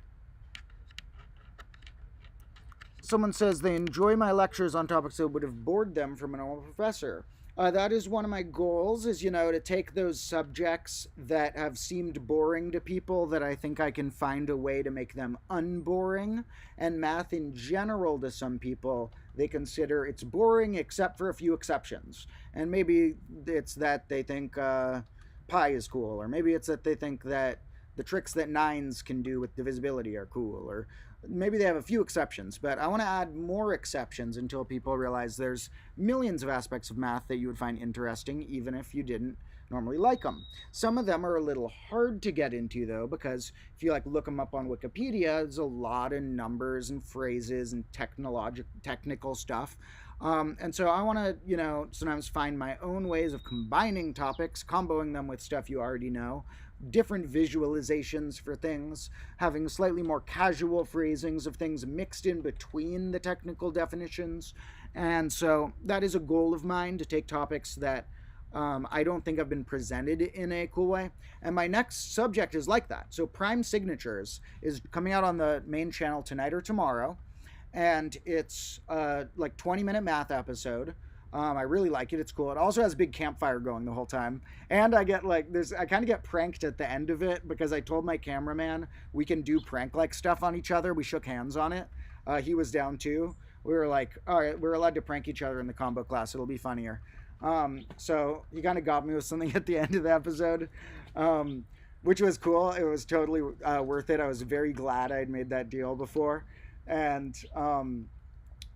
Someone says they enjoy my lectures on topics that would have bored them from a normal professor. That is one of my goals, is, to take those subjects that have seemed boring to people, that I think I can find a way to make them unboring. And math in general, to some people, they consider it's boring except for a few exceptions. And maybe it's that they think pi is cool, or maybe it's that they think that the tricks that nines can do with divisibility are cool, or maybe they have a few exceptions, but I want to add more exceptions until people realize there's millions of aspects of math that you would find interesting, even if you didn't normally like them. Some of them are a little hard to get into, though, because if you look them up on Wikipedia, there's a lot of numbers and phrases and technical stuff. And so I want to, sometimes find my own ways of combining topics, comboing them with stuff you already know, different visualizations for things, having slightly more casual phrasings of things mixed in between the technical definitions. And so that is a goal of mine, to take topics that I don't think have been presented in a cool way. And my next subject is like that. So prime signatures is coming out on the main channel tonight or tomorrow. And it's 20-minute math episode. I really like it. It's cool. It also has a big campfire going the whole time. And I get I kind of get pranked at the end of it, because I told my cameraman we can do prank-like stuff on each other. We shook hands on it. He was down too. We were like, all right, we're allowed to prank each other in the combo class. It'll be funnier. So he kind of got me with something at the end of the episode, which was cool. It was totally worth it. I was very glad I'd made that deal before. And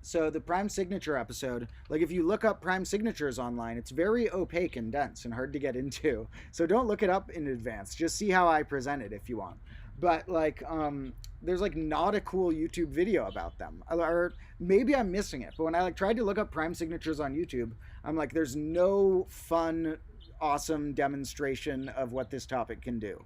so the prime signature episode, if you look up prime signatures online, it's very opaque and dense and hard to get into. So don't look it up in advance. Just see how I present it if you want. But there's not a cool YouTube video about them, or maybe I'm missing it. But when I tried to look up prime signatures on YouTube, I'm like, there's no fun, awesome demonstration of what this topic can do.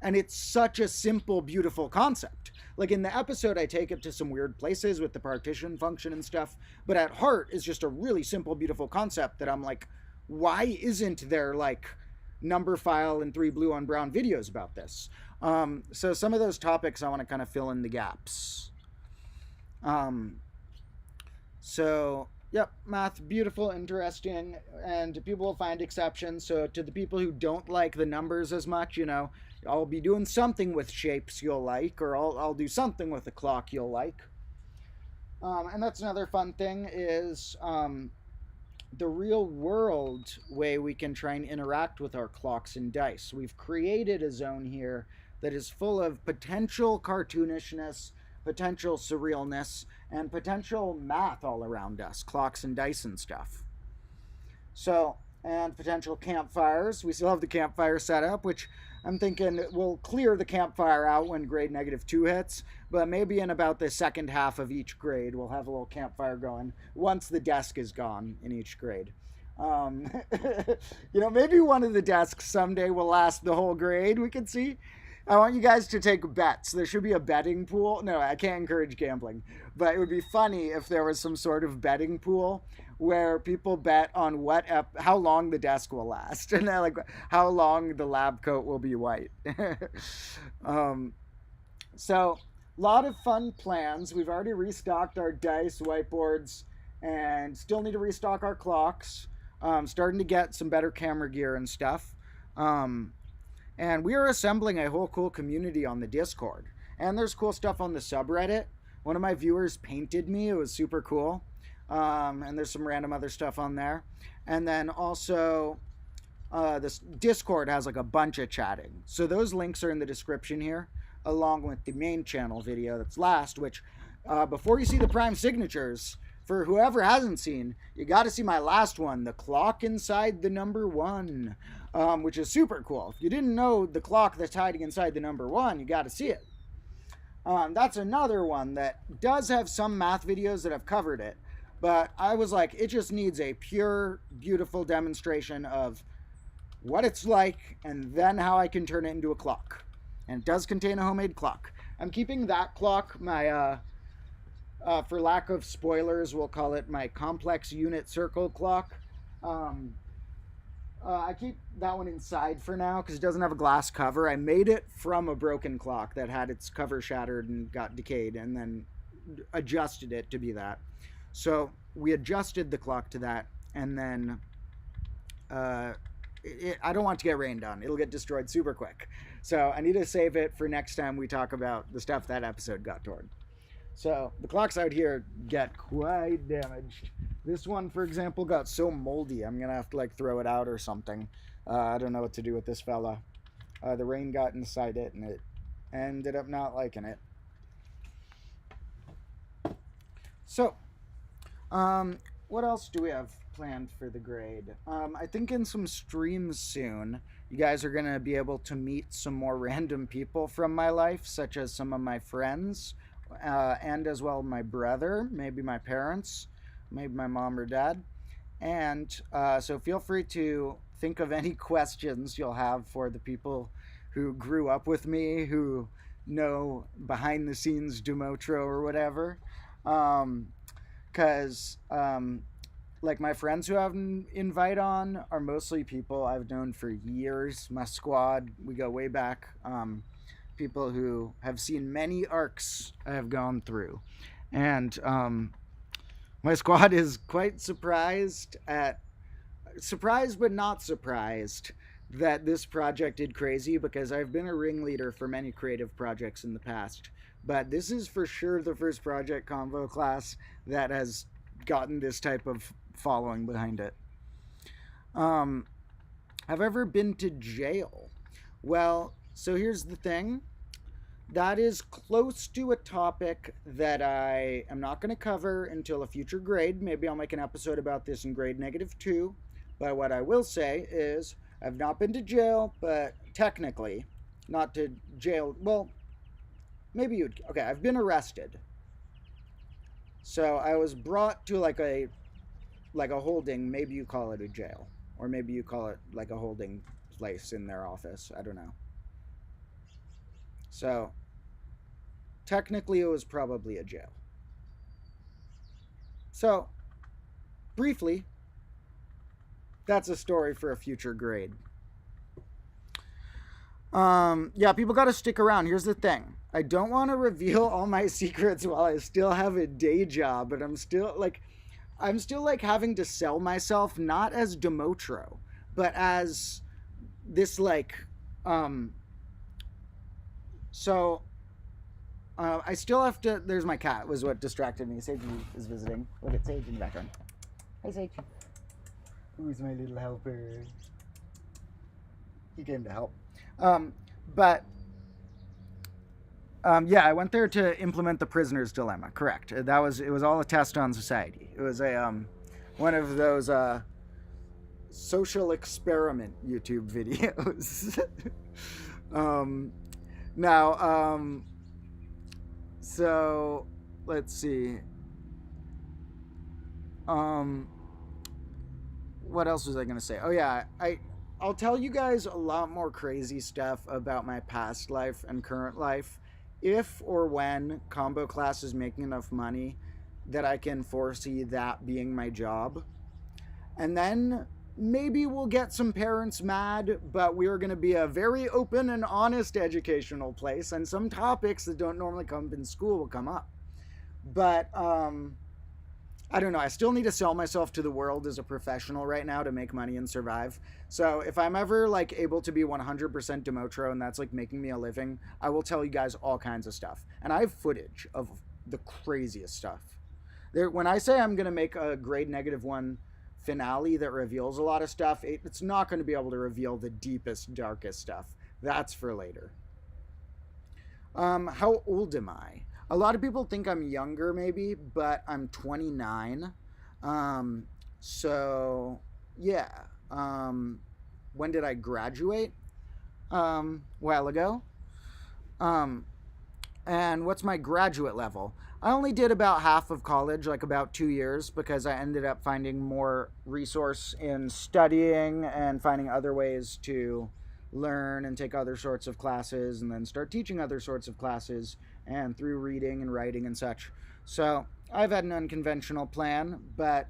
And it's such a simple, beautiful concept. In the episode, I take it to some weird places with the partition function and stuff, but at heart is just a really simple, beautiful concept that I'm like, why isn't there number file and 3 blue on brown videos about this? So some of those topics I want to kind of fill in the gaps. So yep, math, beautiful, interesting, and people will find exceptions. So to the people who don't like the numbers as much, I'll be doing something with shapes you'll like, or I'll do something with a clock you'll like. And that's another fun thing, is the real world way we can try and interact with our clocks and dice. We've created a zone here that is full of potential cartoonishness, potential surrealness, and potential math all around us, clocks and dice and stuff. So, and potential campfires. We still have the campfire set up, which I'm thinking we'll clear the campfire out when grade -2 hits, but maybe in about the second half of each grade, we'll have a little campfire going once the desk is gone in each grade. Maybe one of the desks someday will last the whole grade, we can see. I want you guys to take bets. There should be a betting pool. No, I can't encourage gambling, but it would be funny if there was some sort of betting pool where people bet on how long the desk will last, and then like how long the lab coat will be white. um, so a lot of fun plans. We've already restocked our dice, whiteboards, and still need to restock our clocks. Starting to get some better camera gear and stuff. Um, and we are assembling a whole cool community on the Discord. And there's cool stuff on the subreddit. One of my viewers painted me. It was super cool. And there's some random other stuff on there. And then also, this Discord has like a bunch of chatting. So those links are in the description here, along with the main channel video that's last, which before you see the prime signatures, for whoever hasn't seen, you got to see my last one, the clock inside the number 1, which is super cool. If you didn't know the clock that's hiding inside the number 1, you got to see it. That's another one that does have some math videos that have covered it, but I was like, it just needs a pure, beautiful demonstration of what it's like and then how I can turn it into a clock. And it does contain a homemade clock. I'm keeping that clock, my for lack of spoilers, we'll call it my complex unit circle clock. I keep that one inside for now because it doesn't have a glass cover. I made it from a broken clock that had its cover shattered and got decayed, and then adjusted it to be that. So we adjusted the clock to that, and then I don't want it to get rained on. It'll get destroyed super quick. So I need to save it for next time we talk about the stuff that episode got torn. So the clocks out here get quite damaged. This one, for example, got so moldy, I'm going to have to like throw it out or something. I don't know what to do with this fella. The rain got inside it and it ended up not liking it. So, what else do we have planned for the grade? I think in some streams soon, you guys are going to be able to meet some more random people from my life, such as some of my friends. And as well my brother, maybe my parents, maybe my mom or dad. And so feel free to think of any questions you'll have for the people who grew up with me, who know behind the scenes Demotro or whatever. Because like my friends who I have invite on are mostly people I've known for years. My squad, we go way back. People who have seen many arcs I have gone through. And my squad is quite surprised but not surprised that this project did crazy, because I've been a ringleader for many creative projects in the past. But this is for sure the first project Convo Class that has gotten this type of following behind it. Have I ever been to jail? Well, so here's the thing. That is close to a topic that I am not going to cover until a future grade. Maybe I'll make an episode about this in grade -2. But what I will say is I've not been to jail, but technically not to jail. Well, maybe you'd... Okay, I've been arrested. So I was brought to like a holding. Maybe you call it a jail. Or maybe you call it like a holding place in their office. I don't know. So, technically it was probably a jail. So, briefly, that's a story for a future grade. Yeah, people got to stick around. Here's the thing. I don't want to reveal all my secrets while I still have a day job, but I'm still having to sell myself, not as Demotro, but as this I still have to... There's my cat, was what distracted me. Sage is visiting. Look at Sage in the background. Hi, Sage. Who's my little helper? He came to help. Yeah, I went there to implement the prisoner's dilemma. Correct. It was all a test on society. It was one of those social experiment YouTube videos. So let's see. What else was I gonna say? Oh yeah, I'll tell you guys a lot more crazy stuff about my past life and current life if or when Combo Class is making enough money that I can foresee that being my job. And then maybe we'll get some parents mad, but we're going to be a very open and honest educational place, and some topics that don't normally come up in school will come up. But I don't know. I still need to sell myself to the world as a professional right now to make money and survive. So if I'm ever like able to be 100% Demotro and that's like making me a living, I will tell you guys all kinds of stuff. And I have footage of the craziest stuff. When I say I'm going to make a grade -1 finale that reveals a lot of stuff, it's not going to be able to reveal the deepest, darkest stuff. That's for later. How old am I? A lot of people think I'm younger, maybe, but I'm 29. So yeah. When did I graduate? While ago. Um, and what's my graduate level? I only did about half of college, like about 2 years, because I ended up finding more resource in studying and finding other ways to learn and take other sorts of classes and then start teaching other sorts of classes and through reading and writing and such. So I've had an unconventional plan, but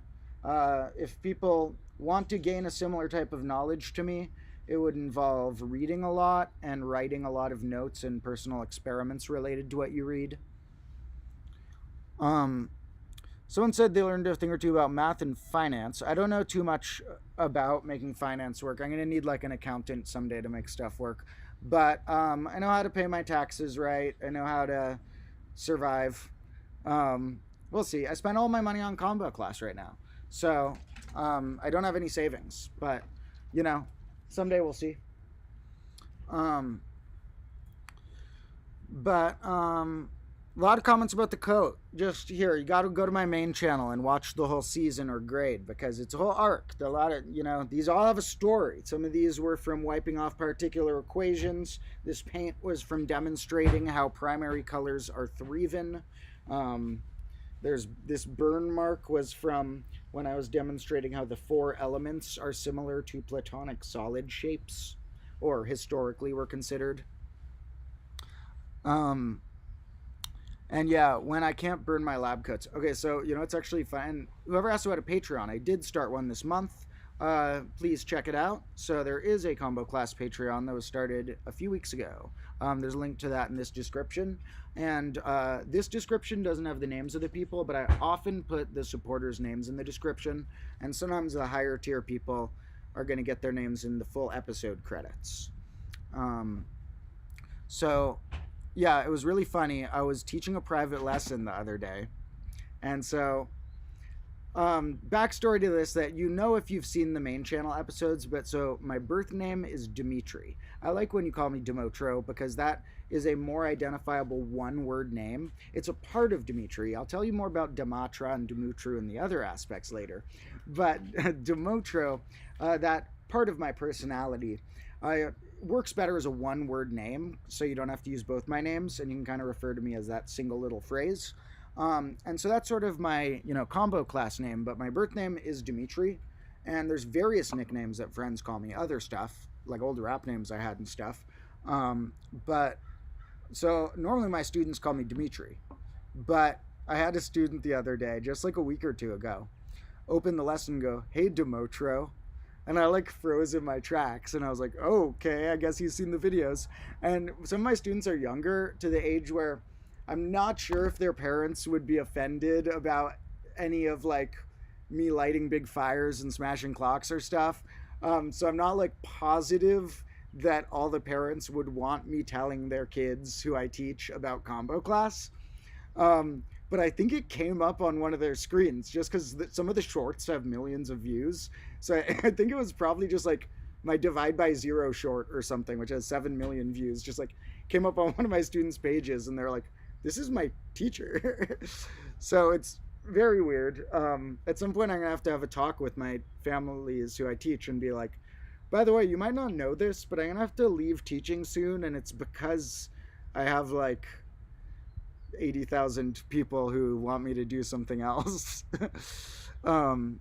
if people want to gain a similar type of knowledge to me, it would involve reading a lot and writing a lot of notes and personal experiments related to what you read. Um, Someone said they learned a thing or two about math and finance. I don't know too much about making finance work. I'm going to need like an accountant someday to make stuff work. But I know how to pay my taxes right. I know how to survive. We'll see. I spent all my money on combo class right now. So I don't have any savings. But, you know, someday we'll see. Um, but a lot of comments about the coat. Just here, you got to go to my main channel and watch the whole season or grade because it's a whole arc. A lot of, these all have a story. Some of these were from wiping off particular equations. This paint was from demonstrating how primary colors are threeven. There's this burn mark was from when I was demonstrating how the four elements are similar to Platonic solid shapes, or historically were considered. Um, And yeah, when I can't burn my lab coats. Okay, so it's actually fun. Whoever asked about a Patreon, I did start one this month. Please check it out. So there is a combo class Patreon that was started a few weeks ago. There's a link to that in this description. And this description doesn't have the names of the people, but I often put the supporters' names in the description. And sometimes the higher tier people are going to get their names in the full episode credits. So yeah, it was really funny. I was teaching a private lesson the other day. And so, backstory to this that if you've seen the main channel episodes, but so my birth name is Dimitri. I like when you call me Demotro because that is a more identifiable one-word name. It's a part of Dimitri. I'll tell you more about Dematra and Demutru and the other aspects later. But Demotro, that part of my personality, works better as a one-word name, so you don't have to use both my names, and you can kind of refer to me as that single little phrase. And so that's sort of my, combo class name, but my birth name is Dimitri, and there's various nicknames that friends call me, other stuff, like old rap names I had and stuff. But, so normally my students call me Dimitri, but I had a student the other day, just like a week or two ago, open the lesson and go, "Hey, Demotro." And I like froze in my tracks and I was like, oh, okay, I guess he's seen the videos. And some of my students are younger, to the age where I'm not sure if their parents would be offended about any of like me lighting big fires and smashing clocks or stuff. So I'm not like positive that all the parents would want me telling their kids who I teach about combo class. But I think it came up on one of their screens just because some of the shorts have millions of views. So I think it was probably just like my divide by zero short or something, which has 7 million views, just like came up on one of my students' pages and they're like, this is my teacher. So it's very weird. At some point I'm gonna have a talk with my families who I teach and be like, by the way, you might not know this, but I'm gonna have to leave teaching soon, and it's because I have like 80,000 people who want me to do something else. And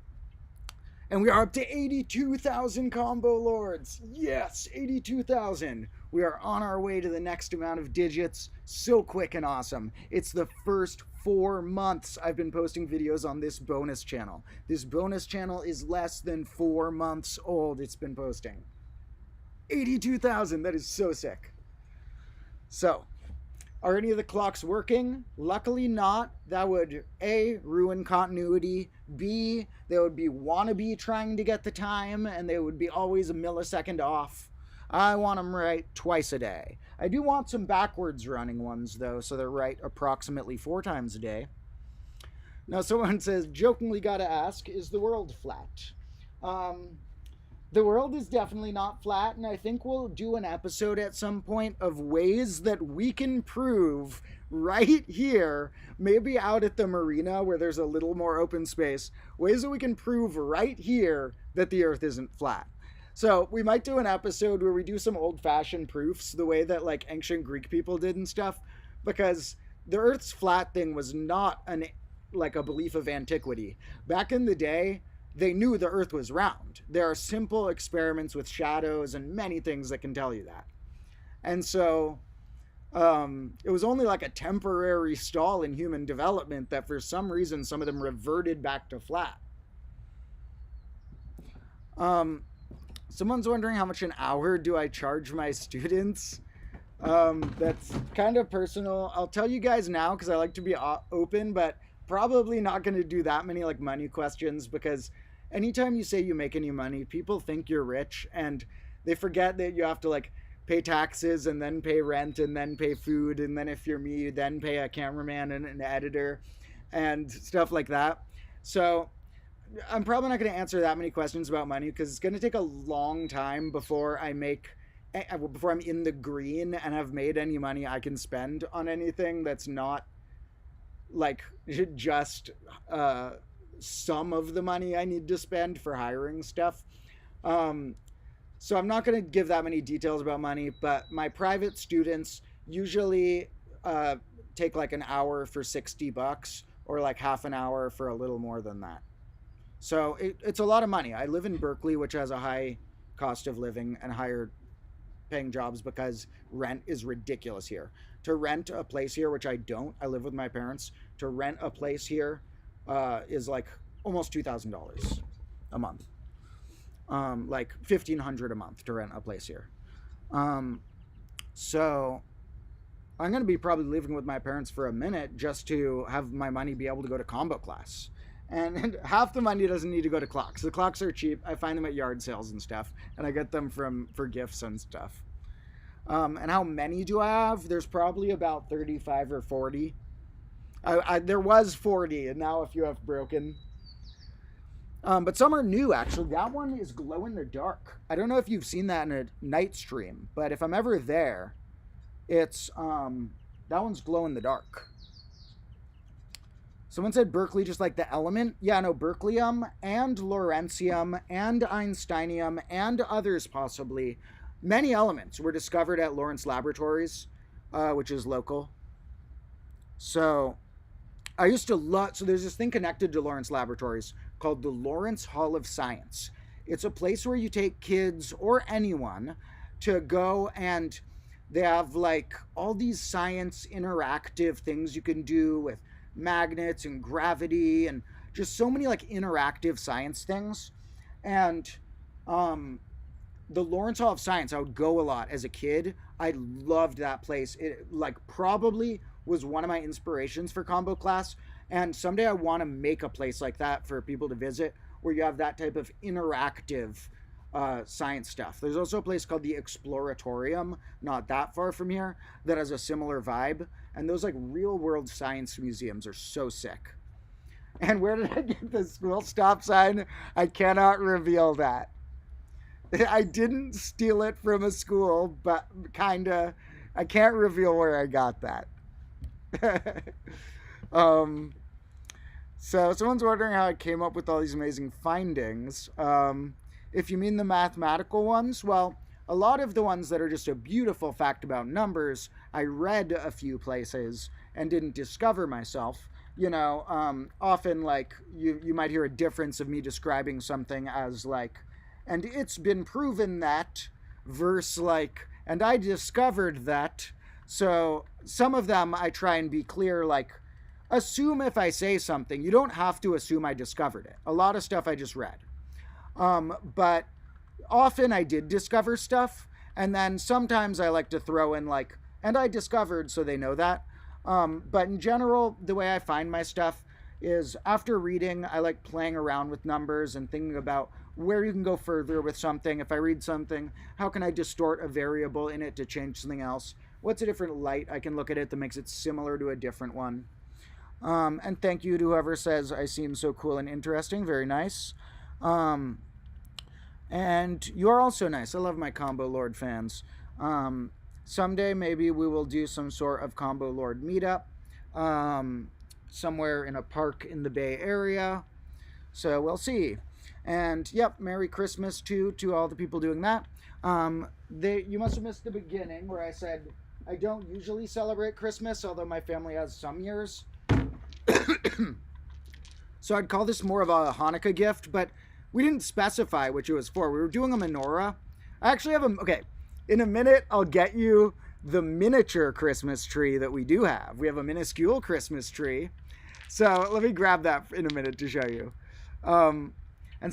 we are up to 82,000 combo lords. Yes, 82,000. We are on our way to the next amount of digits. So quick and awesome. It's the first 4 months I've been posting videos on this bonus channel. This bonus channel is less than 4 months old. It's been posting 82,000. That is so sick. So, are any of the clocks working? Luckily not. That would A, ruin continuity. B, they would be wannabe trying to get the time, and they would be always a millisecond off. I want them right twice a day. I do want some backwards running ones, though, so they're right approximately 4 times a day. Now, someone says, jokingly gotta ask, is the world flat? The world is definitely not flat, and I think we'll do an episode at some point of ways that we can prove right here, maybe out at the marina where there's a little more open space, ways that we can prove right here that the Earth isn't flat. So we might do an episode where we do some old-fashioned proofs, the way that like ancient Greek people did and stuff, because the Earth's flat thing was not like a belief of antiquity. Back in the day, they knew the Earth was round. There are simple experiments with shadows and many things that can tell you that. And so it was only like a temporary stall in human development that for some reason some of them reverted back to flat. Someone's wondering how much an hour do I charge my students? That's kind of personal. I'll tell you guys now because I like to be open, but probably not going to do that many like money questions, because anytime you say you make any money, people think you're rich and they forget that you have to like pay taxes and then pay rent and then pay food, and then if you're me, you then pay a cameraman and an editor and stuff like that. So I'm probably not going to answer that many questions about money because it's going to take a long time before I'm in the green and have made any money I can spend on anything that's not like just some of the money I need to spend for hiring stuff. So I'm not going to give that many details about money, but my private students usually take like an hour for $60 or like half an hour for a little more than that. So it's a lot of money. I live in Berkeley, which has a high cost of living and higher paying jobs because rent is ridiculous here. To rent a place here, which I don't, I live with my parents, to rent a place here is like almost $2,000 a month. Like $1,500 a month to rent a place here. So I'm going to be probably living with my parents for a minute just to have my money be able to go to combo class. And half the money doesn't need to go to clocks. The clocks are cheap. I find them at yard sales and stuff, and I get them for gifts and stuff. And how many do I have? There's probably about 35 or 40. There was 40, and now a few have broken. But some are new, actually. That one is glow in the dark. I don't know if you've seen that in a night stream, but if I'm ever there, it's that one's glow in the dark. Someone said Berkeley just like the element. Yeah, no, Berkeleyium and Lawrencium and Einsteinium and others possibly. Many elements were discovered at Lawrence Laboratories, which is local. So I used to love, so there's this thing connected to Lawrence Laboratories called the Lawrence Hall of Science. It's a place where you take kids or anyone to go, and they have like all these science interactive things you can do with magnets and gravity and just so many like interactive science things. And the Lawrence Hall of Science, I would go a lot as a kid. I loved that place. It like probably was one of my inspirations for combo class, and someday I want to make a place like that for people to visit where you have that type of interactive science stuff. There's also a place called the Exploratorium, not that far from here, that has a similar vibe, and those like real world science museums are so sick. And where did I get the school stop sign? I cannot reveal that. I didn't steal it from a school, but kinda. I can't reveal where I got that. So someone's wondering how I came up with all these amazing findings. If you mean the mathematical ones, well, a lot of the ones that are just a beautiful fact about numbers, I read a few places and didn't discover myself. You know, often like you might hear a difference of me describing something as like, and it's been proven that, versus like, And I discovered that. So some of them I try and be clear, like, assume if I say something, you don't have to assume I discovered it. A lot of stuff I just read. But often I did discover stuff. And then sometimes I like to throw in, like, and I discovered, so they know that. But in general, the way I find my stuff is after reading, I like playing around with numbers and thinking about where you can go further with something. If I read something, how can I distort a variable in it to change something else? What's a different light I can look at it that makes it similar to a different one? And thank you to whoever says I seem so cool and interesting. Very nice. And you are also nice. I love my Combo Lord fans. Someday maybe we will do some sort of Combo Lord meetup somewhere in a park in the Bay Area. So we'll see. And yep, Merry Christmas to all the people doing that. You must have missed the beginning where I said I don't usually celebrate Christmas, although my family has some years. So I'd call this more of a Hanukkah gift, but we didn't specify which it was for. We were doing a menorah. I actually have okay, in a minute I'll get you the miniature Christmas tree that we do have. We have a minuscule Christmas tree. So let me grab that in a minute to show you. And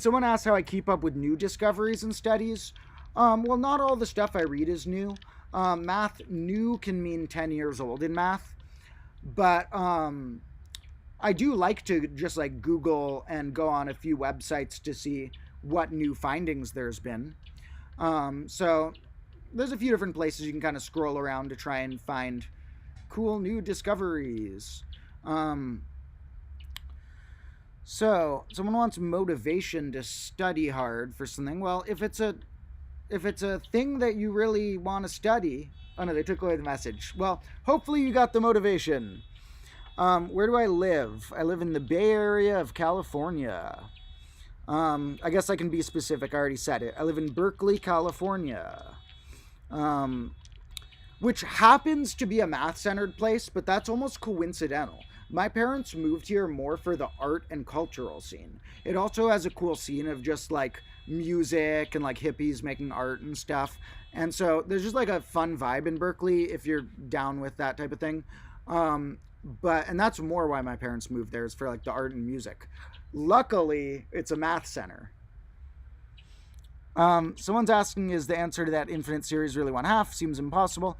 someone asked how I keep up with new discoveries and studies. Well, not all the stuff I read is new. Math new can mean 10 years old in math. But I do like to just like Google and go on a few websites to see what new findings there's been. So there's a few different places you can kind of scroll around to try and find cool new discoveries. So someone wants motivation to study hard for something. Well, if it's a thing that you really want to study, oh no, they took away the message. Well, hopefully you got the motivation. Where do I live? I live in the Bay Area of California. I guess I can be specific. I already said it. I live in Berkeley, California. Which happens to be a math-centered place, but that's almost coincidental. My parents moved here more for the art and cultural scene. It also has a cool scene of just like music and like hippies making art and stuff. And so there's just like a fun vibe in Berkeley if you're down with that type of thing. And that's more why my parents moved there, is for like the art and music. Luckily, it's a math center. Someone's asking, is the answer to that infinite series really 1/2? Seems impossible.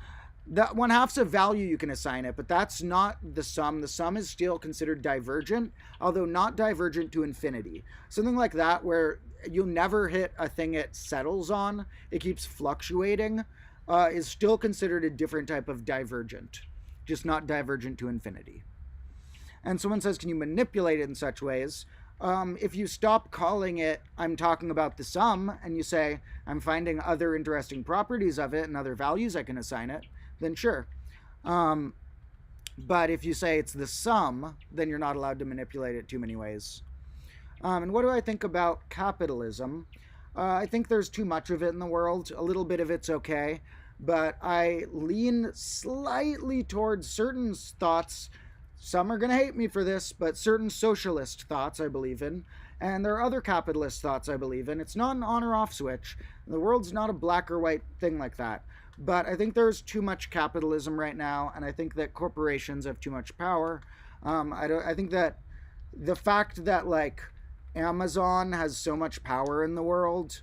That 1/2's a value you can assign it, but that's not the sum. The sum is still considered divergent, although not divergent to infinity. Something like that where you'll never hit a thing it settles on, it keeps fluctuating, is still considered a different type of divergent, just not divergent to infinity. And someone says, can you manipulate it in such ways? If you stop calling it, I'm talking about the sum, and you say, I'm finding other interesting properties of it and other values I can assign it, then sure. But if you say it's the sum, then you're not allowed to manipulate it too many ways. And what do I think about capitalism? I think there's too much of it in the world. A little bit of it's okay, but I lean slightly towards certain thoughts. Some are going to hate me for this, but certain socialist thoughts I believe in, and there are other capitalist thoughts I believe in. It's not an on or off switch. The world's not a black or white thing like that. But I think there's too much capitalism right now, and I think that corporations have too much power. I think that the fact that like Amazon has so much power in the world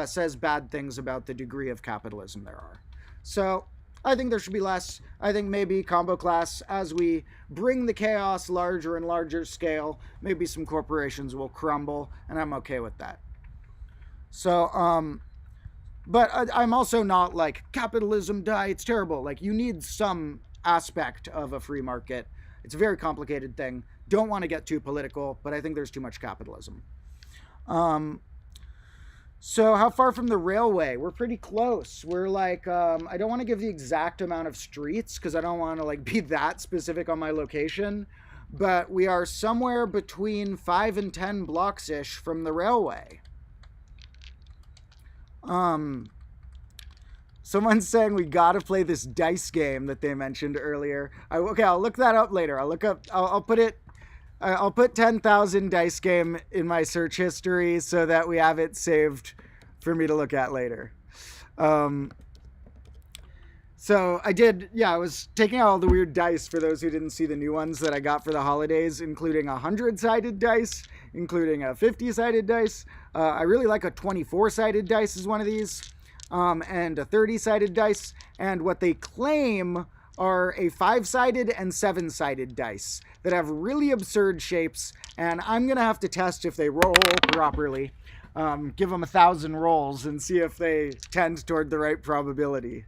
says bad things about the degree of capitalism there are. So I think there should be less. I think maybe combo class, as we bring the chaos larger and larger scale, maybe some corporations will crumble, and I'm okay with that. So, but I'm also not like, capitalism die, it's terrible. Like, you need some aspect of a free market. It's a very complicated thing. Don't want to get too political, but I think there's too much capitalism. So how far from the railway? We're pretty close. We're like, I don't want to give the exact amount of streets because I don't want to like be that specific on my location, but we are somewhere between 5 and 10 blocks-ish from the railway. Someone's saying we gotta play this dice game that they mentioned earlier. Okay, I'll look that up later. I'll put 10,000 dice game in my search history so that we have it saved for me to look at later. So I was taking out all the weird dice for those who didn't see the new ones that I got for the holidays, including a 100-sided dice, including a 50-sided dice. I really like a 24-sided dice is one of these, and a 30-sided dice. And what they claim are a 5-sided and 7-sided dice that have really absurd shapes, and I'm going to have to test if they roll properly. Give them 1,000 rolls and see if they tend toward the right probability.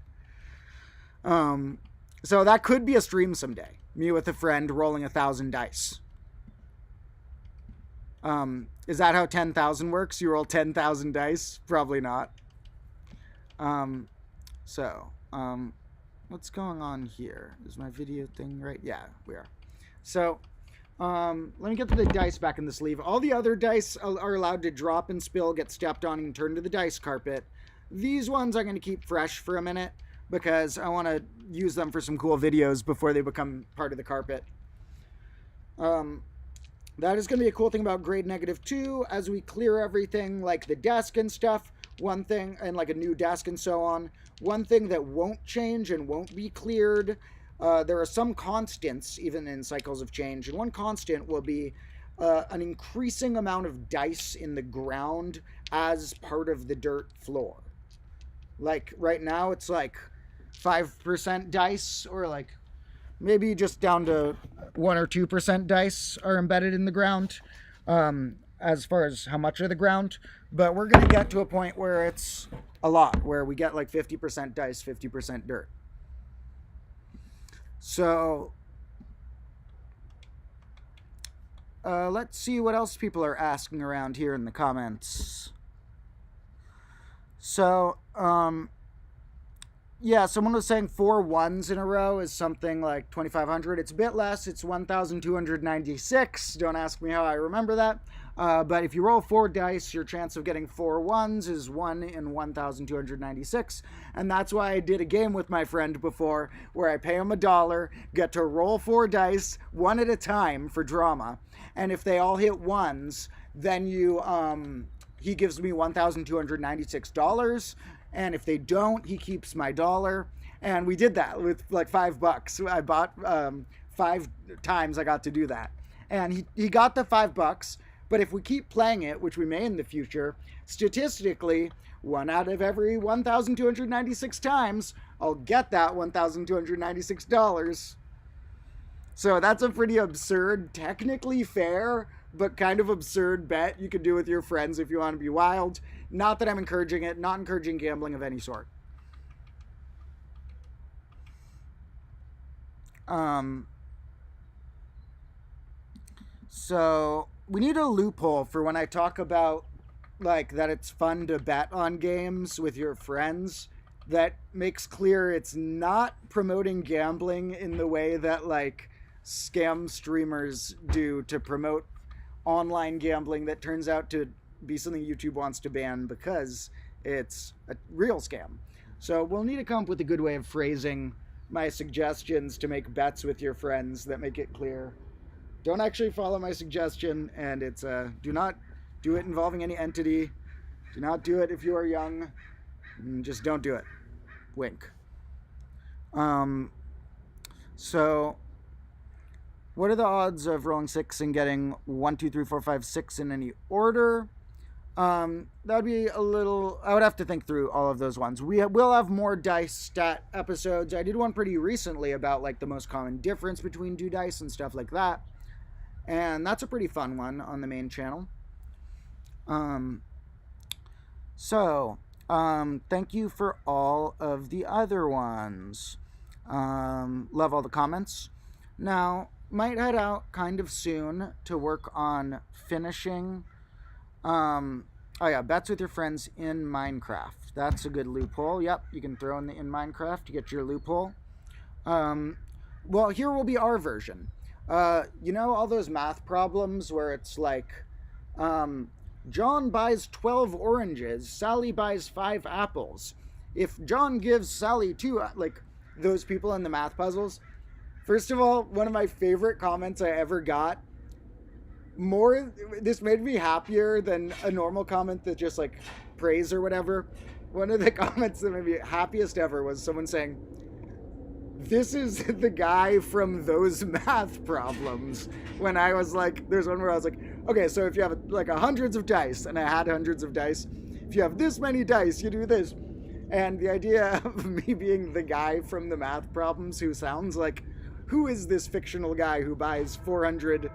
So that could be a stream someday. Me with a friend rolling 1,000 dice. Is that how 10,000 works? You roll 10,000 dice? Probably not. What's going on here? Is my video thing right? Yeah, we are. So, let me get the dice back in the sleeve. All the other dice are allowed to drop and spill, get stepped on, and turn to the dice carpet. These ones I'm going to keep fresh for a minute, because I want to use them for some cool videos before they become part of the carpet. That is going to be a cool thing about grade -2 as we clear everything like the desk and stuff. One thing, and like a new desk and so on. One thing that won't change and won't be cleared, there are some constants even in cycles of change, and one constant will be an increasing amount of dice in the ground as part of the dirt floor. Like right now it's like 5% dice, or like maybe just down to 1 or 2% dice are embedded in the ground, as far as how much of the ground. But we're going to get to a point where it's a lot, where we get like 50% dice, 50% dirt. So let's see what else people are asking around here in the comments. So, yeah, someone was saying 4 ones in a row is something like 2,500. It's a bit less. It's 1,296. Don't ask me how I remember that. But if you roll 4 dice, your chance of getting 4 ones is 1 in 1,296. And that's why I did a game with my friend before where I pay him $1, get to roll 4 dice, 1 at a time for drama. And if they all hit ones, then he gives me $1,296. And if they don't, he keeps my $1. And we did that with like $5. I bought 5 times I got to do that. And he got the $5. But if we keep playing it, which we may in the future, statistically, 1 out of every 1,296 times, I'll get that $1,296. So that's a pretty absurd, technically fair, but kind of absurd bet you could do with your friends if you want to be wild. Not that I'm encouraging it, not encouraging gambling of any sort. So we need a loophole for when I talk about like that it's fun to bet on games with your friends that makes clear it's not promoting gambling in the way that like scam streamers do to promote online gambling that turns out to be something YouTube wants to ban because it's a real scam. So we'll need to come up with a good way of phrasing my suggestions to make bets with your friends that make it clear. Don't actually follow my suggestion, and it's do not do it involving any entity. Do not do it if you are young. Just don't do it. Wink. So what are the odds of rolling 6 and getting 1, 2, 3, 4, 5, 6 in any order? That'd be a little, I would have to think through all of those ones. We'll have more dice stat episodes. I did one pretty recently about like the most common difference between 2 dice and stuff like that. And that's a pretty fun one on the main channel. Thank you for all of the other ones. Love all the comments. Now, might head out kind of soon to work on finishing. Bets with your friends in Minecraft. That's a good loophole. Yep, you can throw in Minecraft to get your loophole. Well, here will be our version. You know all those math problems where it's like, John buys 12 oranges, Sally buys 5 apples. If John gives Sally 2, like those people in the math puzzles. First of all, one of my favorite comments I ever got, this made me happier than a normal comment that just like praise or whatever. One of the comments that made me happiest ever was someone saying, this is the guy from those math problems. When I was like, there's one where I was like, okay, so if you have like hundreds of dice, and I had hundreds of dice, if you have this many dice, you do this. And the idea of me being the guy from the math problems who sounds like, who is this fictional guy who buys 400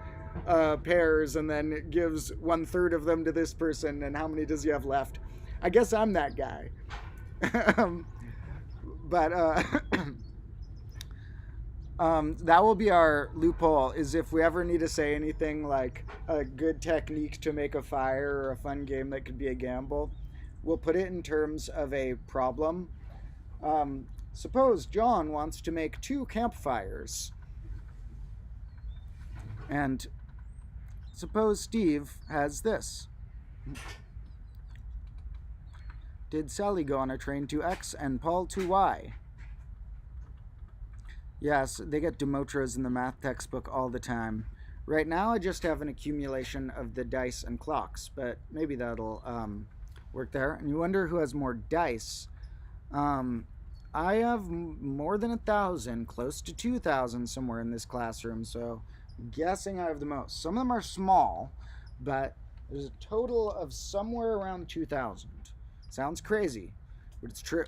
pairs and then gives 1/3 of them to this person, and how many does he have left? I guess I'm that guy. But that will be our loophole, is if we ever need to say anything like a good technique to make a fire or a fun game that could be a gamble, we'll put it in terms of a problem. Suppose John wants to make 2 campfires. And suppose Steve has this. Did Sally go on a train to X and Paul to Y? Yes, they get Demotras in the math textbook all the time. Right now I just have an accumulation of the dice and clocks, but maybe that'll work there. And you wonder who has more dice. I have more than 1,000, close to 2,000 somewhere in this classroom, so I'm guessing I have the most. Some of them are small, but there's a total of somewhere around 2,000. Sounds crazy, but it's true.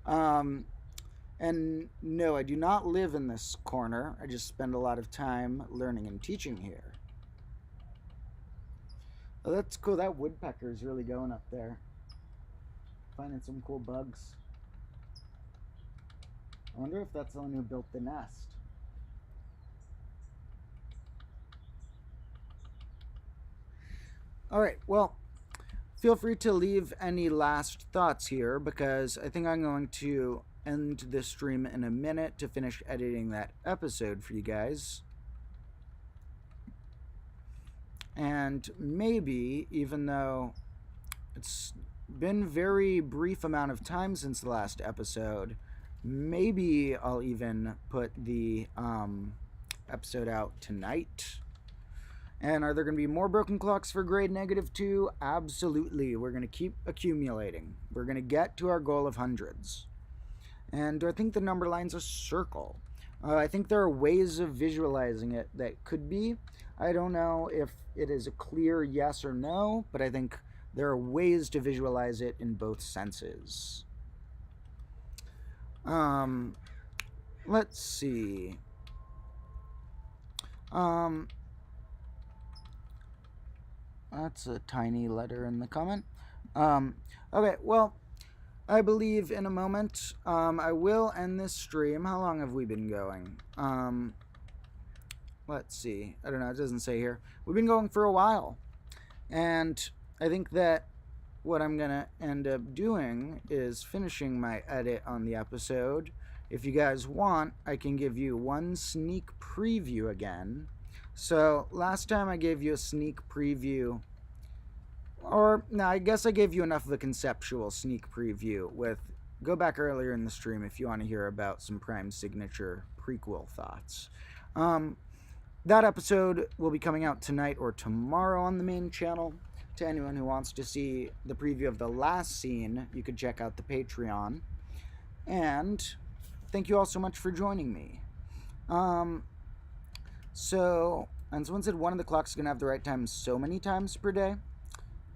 And no, I do not live in this corner. I just spend a lot of time learning and teaching here. Oh, that's cool. That woodpecker is really going up there. Finding some cool bugs. I wonder if that's the one who built the nest. Alright, well, feel free to leave any last thoughts here, because I think I'm going to end this stream in a minute to finish editing that episode for you guys. And maybe, even though it's been very brief amount of time since the last episode, maybe I'll even put the episode out tonight. And are there going to be more broken clocks for grade -2? Absolutely. We're going to keep accumulating. We're going to get to our goal of hundreds. And I think the number line's a circle. I think there are ways of visualizing it that could be. I don't know if it is a clear yes or no, but I think there are ways to visualize it in both senses. Let's see. That's a tiny letter in the comment. Okay, well, I believe in a moment I will end this stream. How long have we been going? Let's see. I don't know. It doesn't say here. We've been going for a while. And I think that what I'm going to end up doing is finishing my edit on the episode. If you guys want, I can give you one sneak preview again. So last time I gave you a sneak preview, or no, I guess I gave you enough of a conceptual sneak preview with, go back earlier in the stream if you want to hear about some Prime Signature prequel thoughts. That episode will be coming out tonight or tomorrow on the main channel. To anyone who wants to see the preview of the last scene, you could check out the Patreon. And thank you all so much for joining me. And someone said one of the clocks is going to have the right time so many times per day.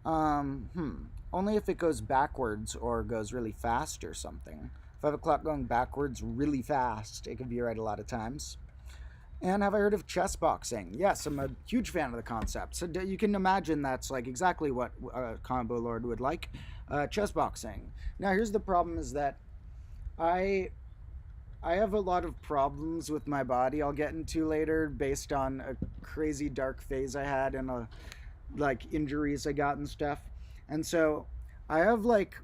Only if it goes backwards or goes really fast or something. If I have a clock going backwards really fast, it could be right a lot of times. And have I heard of chess boxing? Yes, I'm a huge fan of the concept. So you can imagine that's like exactly what a combo lord would like. Chess boxing. Now here's the problem, is that I have a lot of problems with my body I'll get into later based on a crazy dark phase I had and like injuries I got and stuff. And so I have like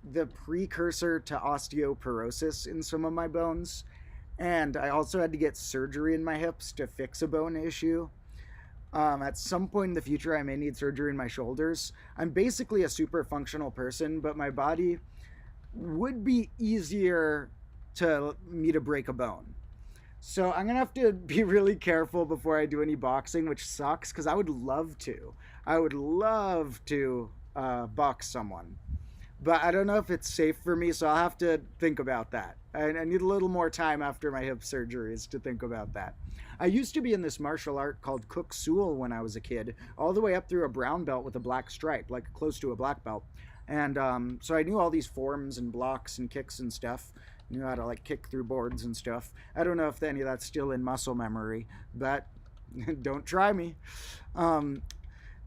the precursor to osteoporosis in some of my bones. And I also had to get surgery in my hips to fix a bone issue. At some point in the future, I may need surgery in my shoulders. I'm basically a super functional person, but my body would be easier to me to break a bone. So I'm gonna have to be really careful before I do any boxing, which sucks because I would love to. I would love to box someone. but I don't know if it's safe for me, so I'll have to think about that. I need a little more time after my hip surgeries to think about that. I used to be in this martial art called Kuk Sul when I was a kid, all the way up through a brown belt with a black stripe, like close to a black belt. And so I knew all these forms and blocks and kicks and stuff. Knew how to like kick through boards and stuff. I don't know if any of that's still in muscle memory, but don't try me. Um,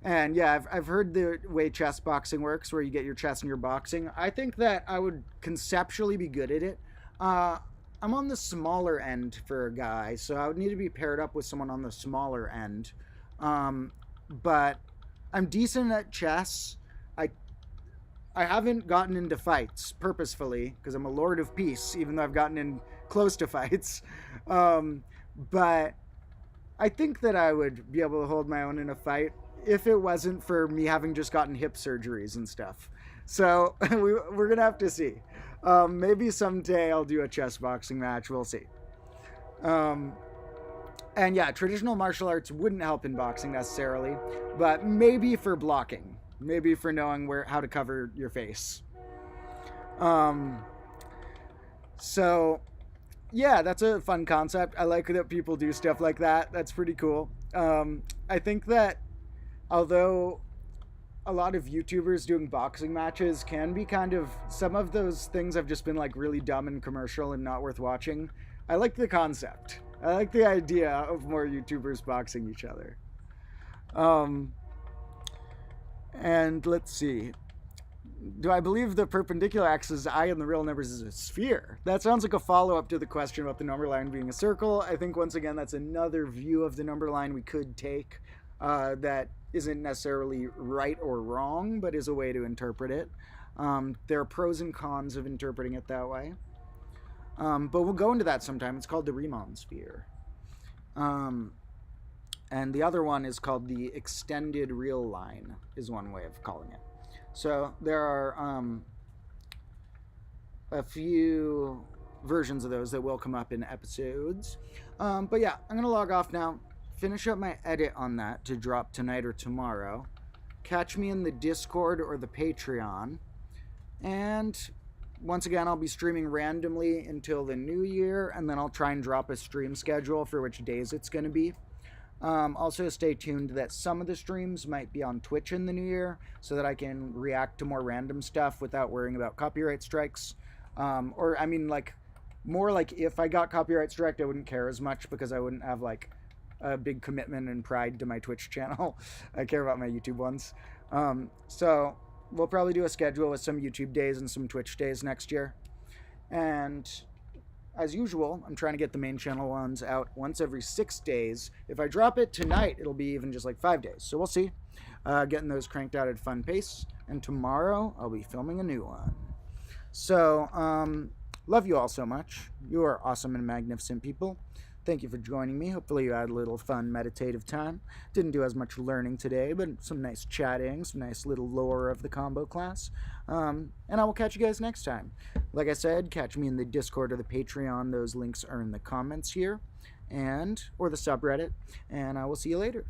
and yeah, I've heard the way chess boxing works, where you get your chest in your boxing. I think that I would conceptually be good at it. Uh, I'm on the smaller end for a guy, so I would need to be paired up with someone on the smaller end. Um, but I'm decent at chess. I I haven't gotten into fights purposefully because I'm a lord of peace, even though I've gotten in close to fights. Um, but I think that I would be able to hold my own in a fight if it wasn't for me having just gotten hip surgeries and stuff. So we're gonna have to see. Maybe someday I'll do a chess boxing match. We'll see. Um, and yeah, traditional martial arts wouldn't help in boxing necessarily, but maybe for blocking, maybe for knowing where how to cover your face. Um, so yeah, that's a fun concept. I like that people do stuff like that. That's pretty cool. I think that although a lot of YouTubers doing boxing matches can be kind of, some of those things have just been like really dumb and commercial and not worth watching. I like the concept. I like the idea of more YouTubers boxing each other. Um, and let's see. Do I believe the perpendicular axis is I and the real numbers is a sphere? That sounds like a follow-up to the question about the number line being a circle. I think once again that's another view of the number line we could take that isn't necessarily right or wrong, but is a way to interpret it. There are pros and cons of interpreting it that way. But we'll go into that sometime. It's called the Riemann sphere. And the other one is called the extended real line, is one way of calling it. So there are a few versions of those that will come up in episodes. But yeah, I'm going to log off now, finish up my edit on that to drop tonight or tomorrow. Catch me in the Discord or the Patreon. And once again, I'll be streaming randomly until the new year, and then I'll try and drop a stream schedule for which days it's going to be. Also, stay tuned that some of the streams might be on Twitch in the new year so that I can react to more random stuff without worrying about copyright strikes. Or, I mean, like, more like if I got copyright striked, I wouldn't care as much because I wouldn't have, like, a big commitment and pride to my Twitch channel. I care about my YouTube ones. So we'll probably do a schedule with some YouTube days and some Twitch days next year. And as usual, I'm trying to get the main channel ones out once every 6 days. If I drop it tonight, it'll be even just like 5 days. So we'll see. Getting those cranked out at a fun pace. And tomorrow, I'll be filming a new one. So, love you all so much. You are awesome and magnificent people. Thank you for joining me. Hopefully you had a little fun meditative time. Didn't do as much learning today, but some nice chatting, some nice little lore of the combo class. And I will catch you guys next time. Like I said, catch me in the Discord or the Patreon. Those links are in the comments here, or the subreddit. And I will see you later.